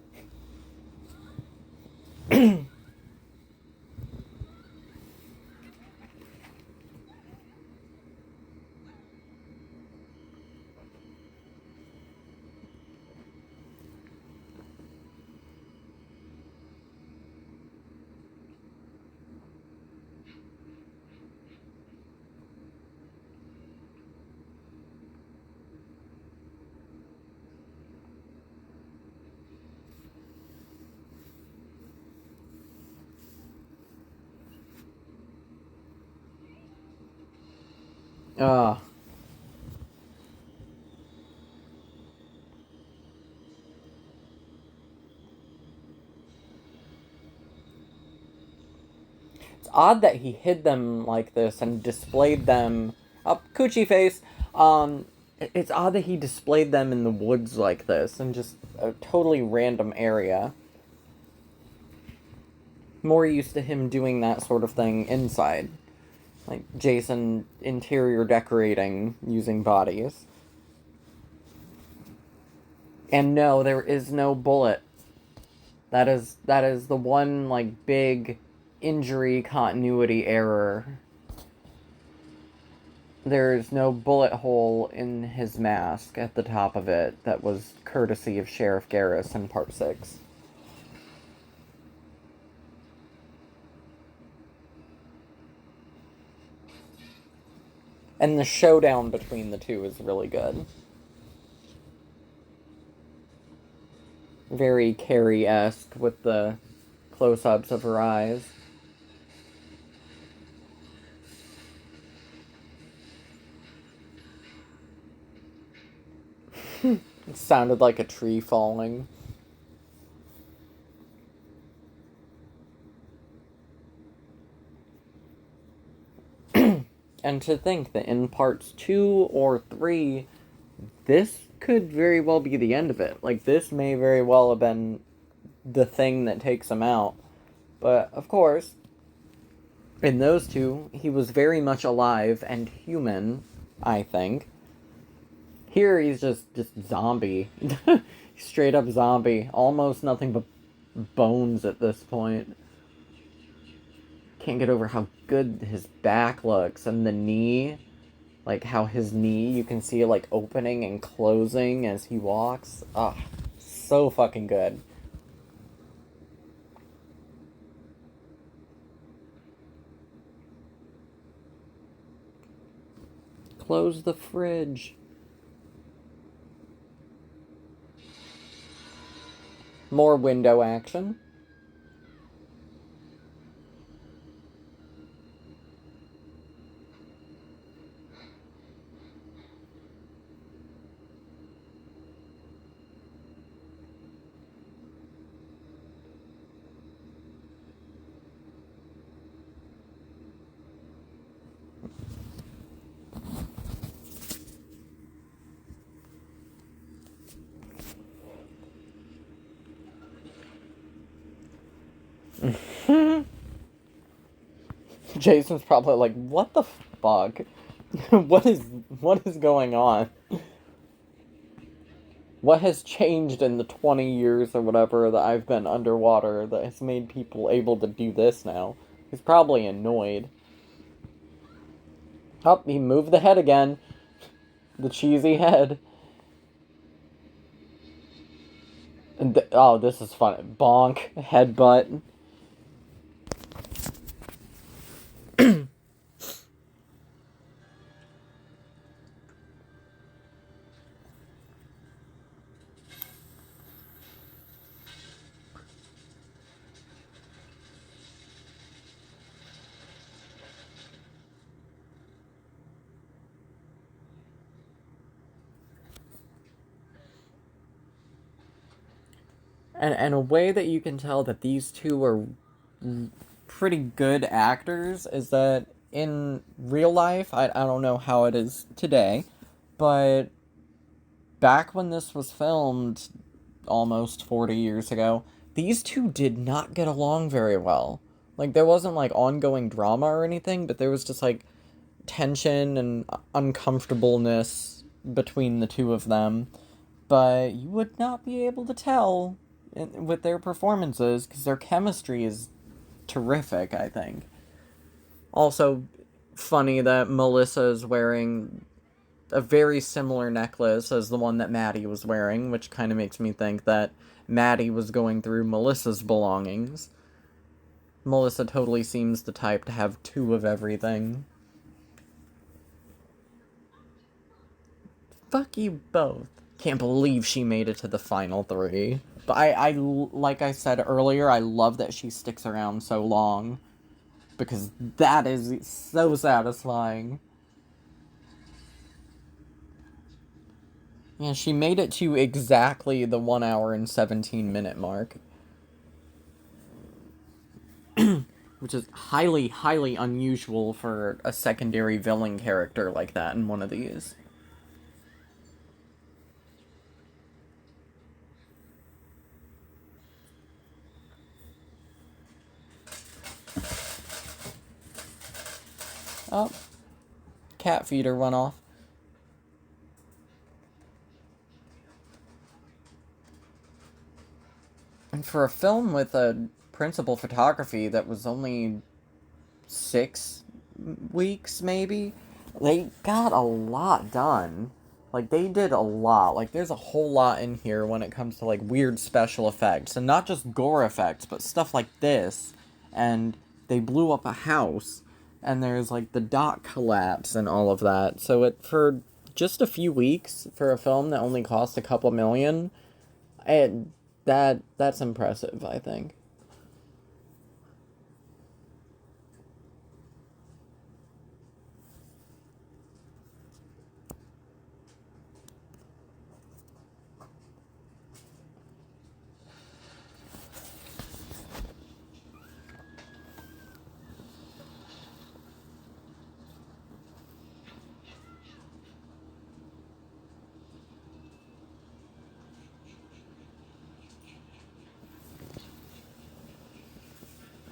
Uh, it's odd that he hid them like this and displayed them. Up, coochie face. It's odd that he displayed them in the woods like this in just a totally random area. More used to him doing that sort of thing inside. Like Jason interior decorating using bodies. And no, there is no bullet. That is the one like big injury continuity error. There's no bullet hole in his mask at the top of it that was courtesy of Sheriff Garris in part 6. And the showdown between the two is really good. Very Carrie-esque with the close-ups of her eyes. It sounded like a tree falling. And to think that in parts 2 or 3, this could very well be the end of it. Like, this may very well have been the thing that takes him out. But, of course, in those two, he was very much alive and human, I think. Here, he's just zombie. Straight up zombie. Almost nothing but bones at this point. Can't get over how good his back looks, and the knee, like how his knee, you can see it like opening and closing as he walks. Ah, so fucking good. Close the fridge. More window action. Jason's probably like, what the fuck? what is going on? What has changed in the 20 years or whatever that I've been underwater that has made people able to do this now? He's probably annoyed. Oh, he moved the head again. The cheesy head. And oh, this is fun. Bonk. Headbutt. And a way that you can tell that these two are pretty good actors is that in real life, I don't know how it is today, but back when this was filmed almost 40 years ago, these two did not get along very well. Like, there wasn't, like, ongoing drama or anything, but there was just, like, tension and uncomfortableness between the two of them. But you would not be able to tell with their performances, because their chemistry is terrific, I think. Also, funny that Melissa is wearing a very similar necklace as the one that Maddie was wearing, which kind of makes me think that Maddie was going through Melissa's belongings. Melissa totally seems the type to have two of everything. Fuck you both. Can't believe she made it to the final three. But I like I said earlier, I love that she sticks around so long. Because that is so satisfying. Yeah, she made it to exactly the 1 hour and 17 minute mark. Which is highly, highly unusual for a secondary villain character like that in one of these. Oh, cat feeder run off. And for a film with a principal photography that was only 6 weeks, maybe, they got a lot done. Like, they did a lot. Like, there's a whole lot in here when it comes to, like, weird special effects. And not just gore effects, but stuff like this. And they blew up a house. And there's, like, the dock collapse and all of that. So for just a few weeks, for a film that only cost a couple million, that's impressive, I think.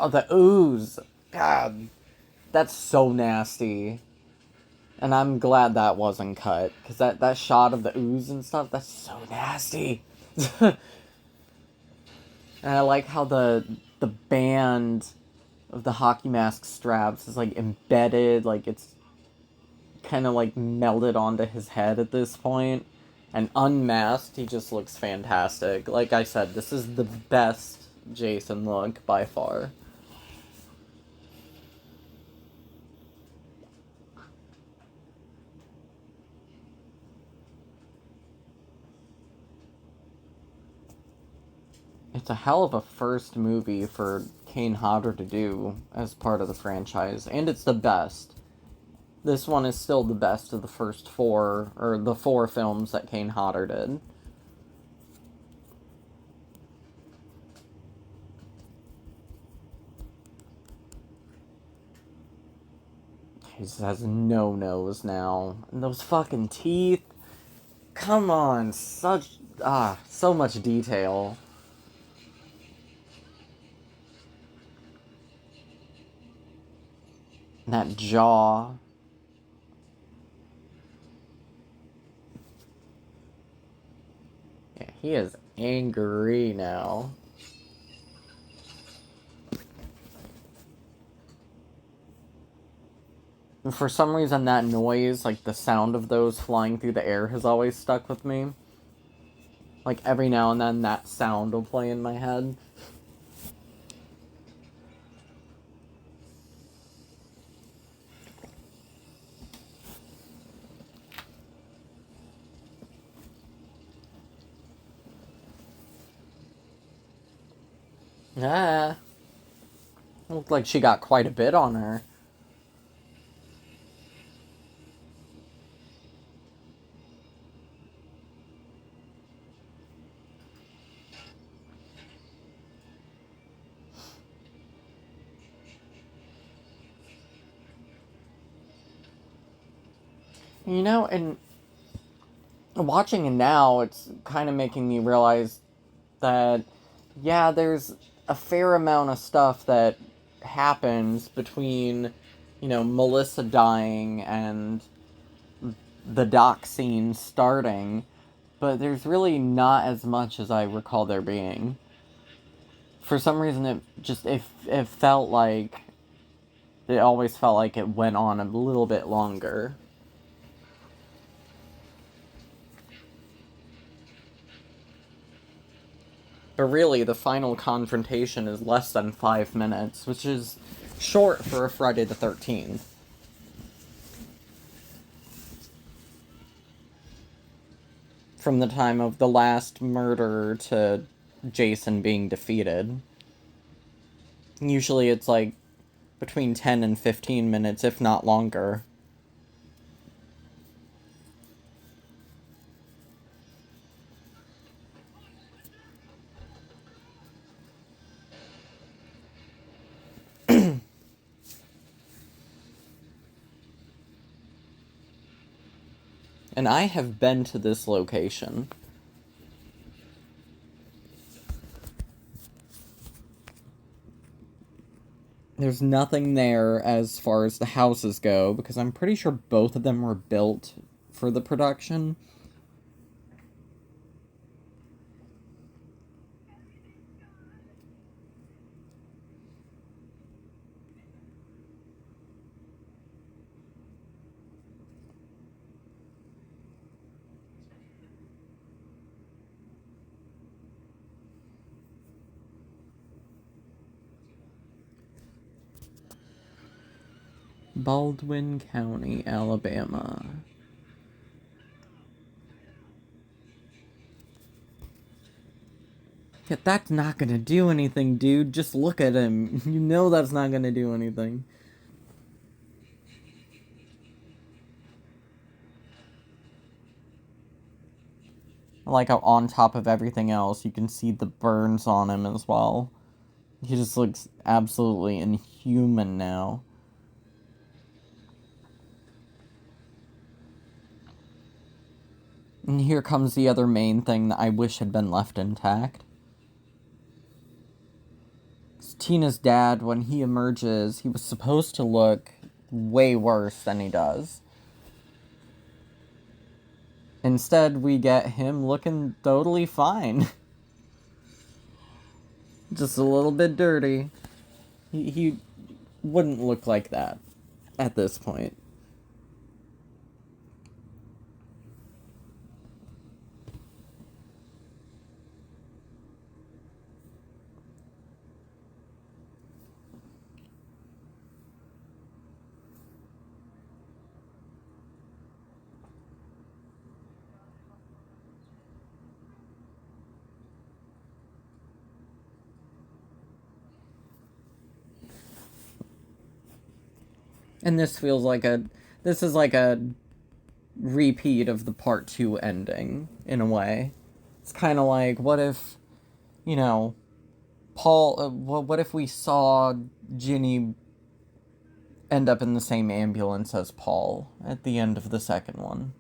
Oh, the ooze. God, that's so nasty. And I'm glad that wasn't cut, because that shot of the ooze and stuff, that's so nasty. And I like how the band of the hockey mask straps is, like, embedded, like, it's kind of, like, melded onto his head at this point. And unmasked, he just looks fantastic. Like I said, this is the best Jason look by far. It's a hell of a first movie for Kane Hodder to do as part of the franchise, and it's the best. This one is still the best of the first four, or the four films that Kane Hodder did. He just has no nose now. And those fucking teeth. Come on, so much detail. And that jaw. Yeah, he is angry now. And for some reason, that noise, like the sound of those flying through the air, has always stuck with me. Like, every now and then, that sound will play in my head. Yeah. Looked like she got quite a bit on her. You know, and watching it now, it's kind of making me realize that, yeah, there's a fair amount of stuff that happens between, Melissa dying and the dock scene starting, but there's really not as much as I recall there being. For some reason, it felt like, it always felt like it went on a little bit longer. But really, the final confrontation is less than 5 minutes, which is short for a Friday the 13th. From the time of the last murder to Jason being defeated. Usually it's like between 10 and 15 minutes, if not longer. And I have been to this location. There's nothing there as far as the houses go, because I'm pretty sure both of them were built for the production. Baldwin County, Alabama. Yeah, that's not gonna do anything, dude. Just look at him. You know that's not gonna do anything. I like how on top of everything else, you can see the burns on him as well. He just looks absolutely inhuman now. And here comes the other main thing that I wish had been left intact. Tina's dad, when he emerges, he was supposed to look way worse than he does. Instead, we get him looking totally fine. Just a little bit dirty. He wouldn't look like that at this point. And this feels like this is like a repeat of the part 2 ending, in a way. It's kind of like, what if, you know, Paul, what if we saw Ginny end up in the same ambulance as Paul at the end of the second one?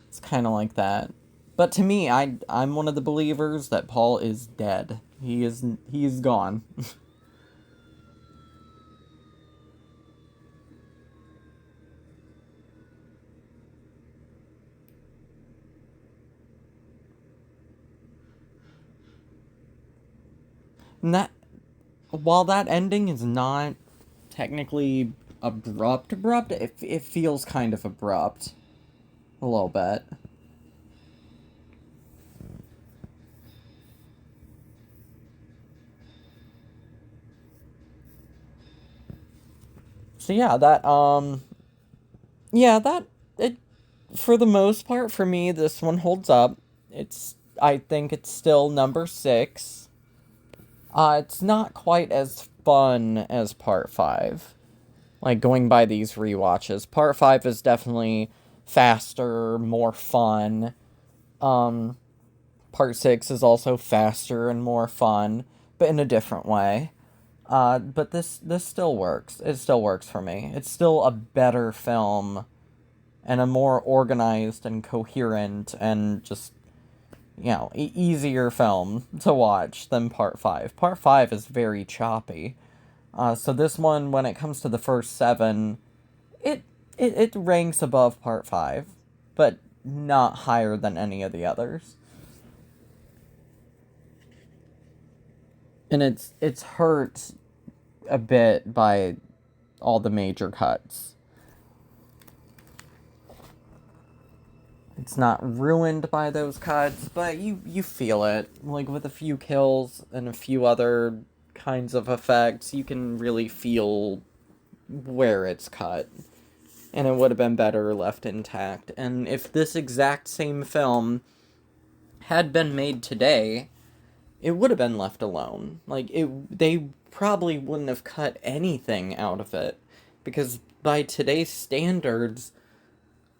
It's kind of like that. But to me, I'm one of the believers that Paul is dead. He's gone. And that, while that ending is not technically abrupt, it feels kind of abrupt. A little bit. So yeah, that it for the most part for me this one holds up. I think it's still number 6. It's not quite as fun as part 5. Like going by these rewatches. Part 5 is definitely faster, more fun. Part 6 is also faster and more fun, but in a different way. But this still works. It still works for me. It's still a better film and a more organized and coherent and just, easier film to watch than Part 5. Part 5 is very choppy. So this one, when it comes to the first 7, it ranks above Part 5, but not higher than any of the others. And it's hurt a bit by all the major cuts. It's not ruined by those cuts, but you feel it. Like with a few kills and a few other kinds of effects, you can really feel where it's cut. And it would have been better left intact. And if this exact same film had been made today, it would have been left alone. Like, they probably wouldn't have cut anything out of it. Because by today's standards,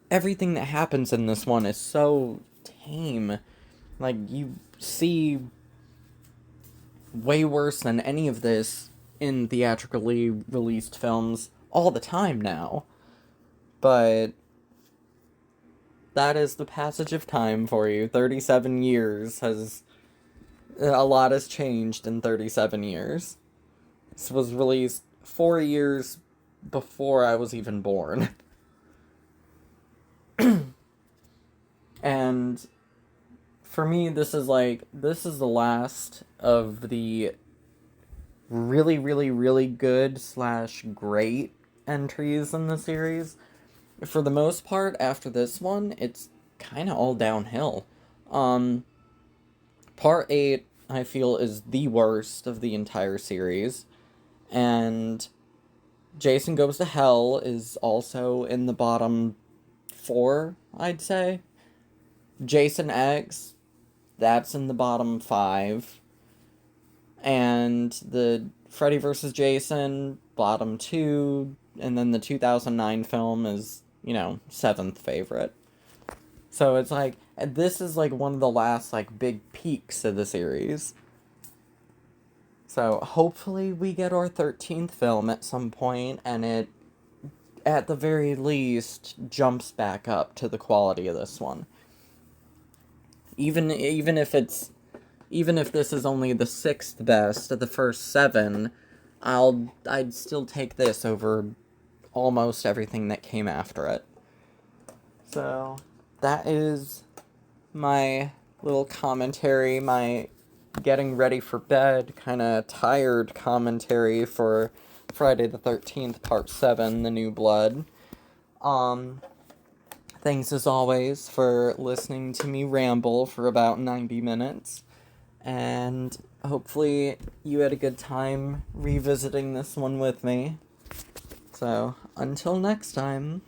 everything that happens in this one is so tame. Like, you see way worse than any of this in theatrically released films all the time now. But that is the passage of time for you. 37 years has... A lot has changed in 37 years. This was released 4 years before I was even born. And for me, this is the last of the really, really, really good / great entries in the series. For the most part, after this one, it's kind of all downhill. Part 8, I feel, is the worst of the entire series. And Jason Goes to Hell is also in the bottom 4, I'd say. Jason X, that's in the bottom 5. And the Freddy vs. Jason, bottom 2. And then the 2009 film is, 7th favorite. So it's like, this is like one of the last big peaks of the series. So hopefully we get our 13th film at some point, and it, at the very least, jumps back up to the quality of this one. Even if this is only the 6th best of the first 7, I'd still take this over almost everything that came after it. So that is my little commentary, my getting ready for bed, kind of tired commentary for Friday the 13th, Part 7, The New Blood. Thanks as always for listening to me ramble for about 90 minutes. And hopefully you had a good time revisiting this one with me. So, until next time.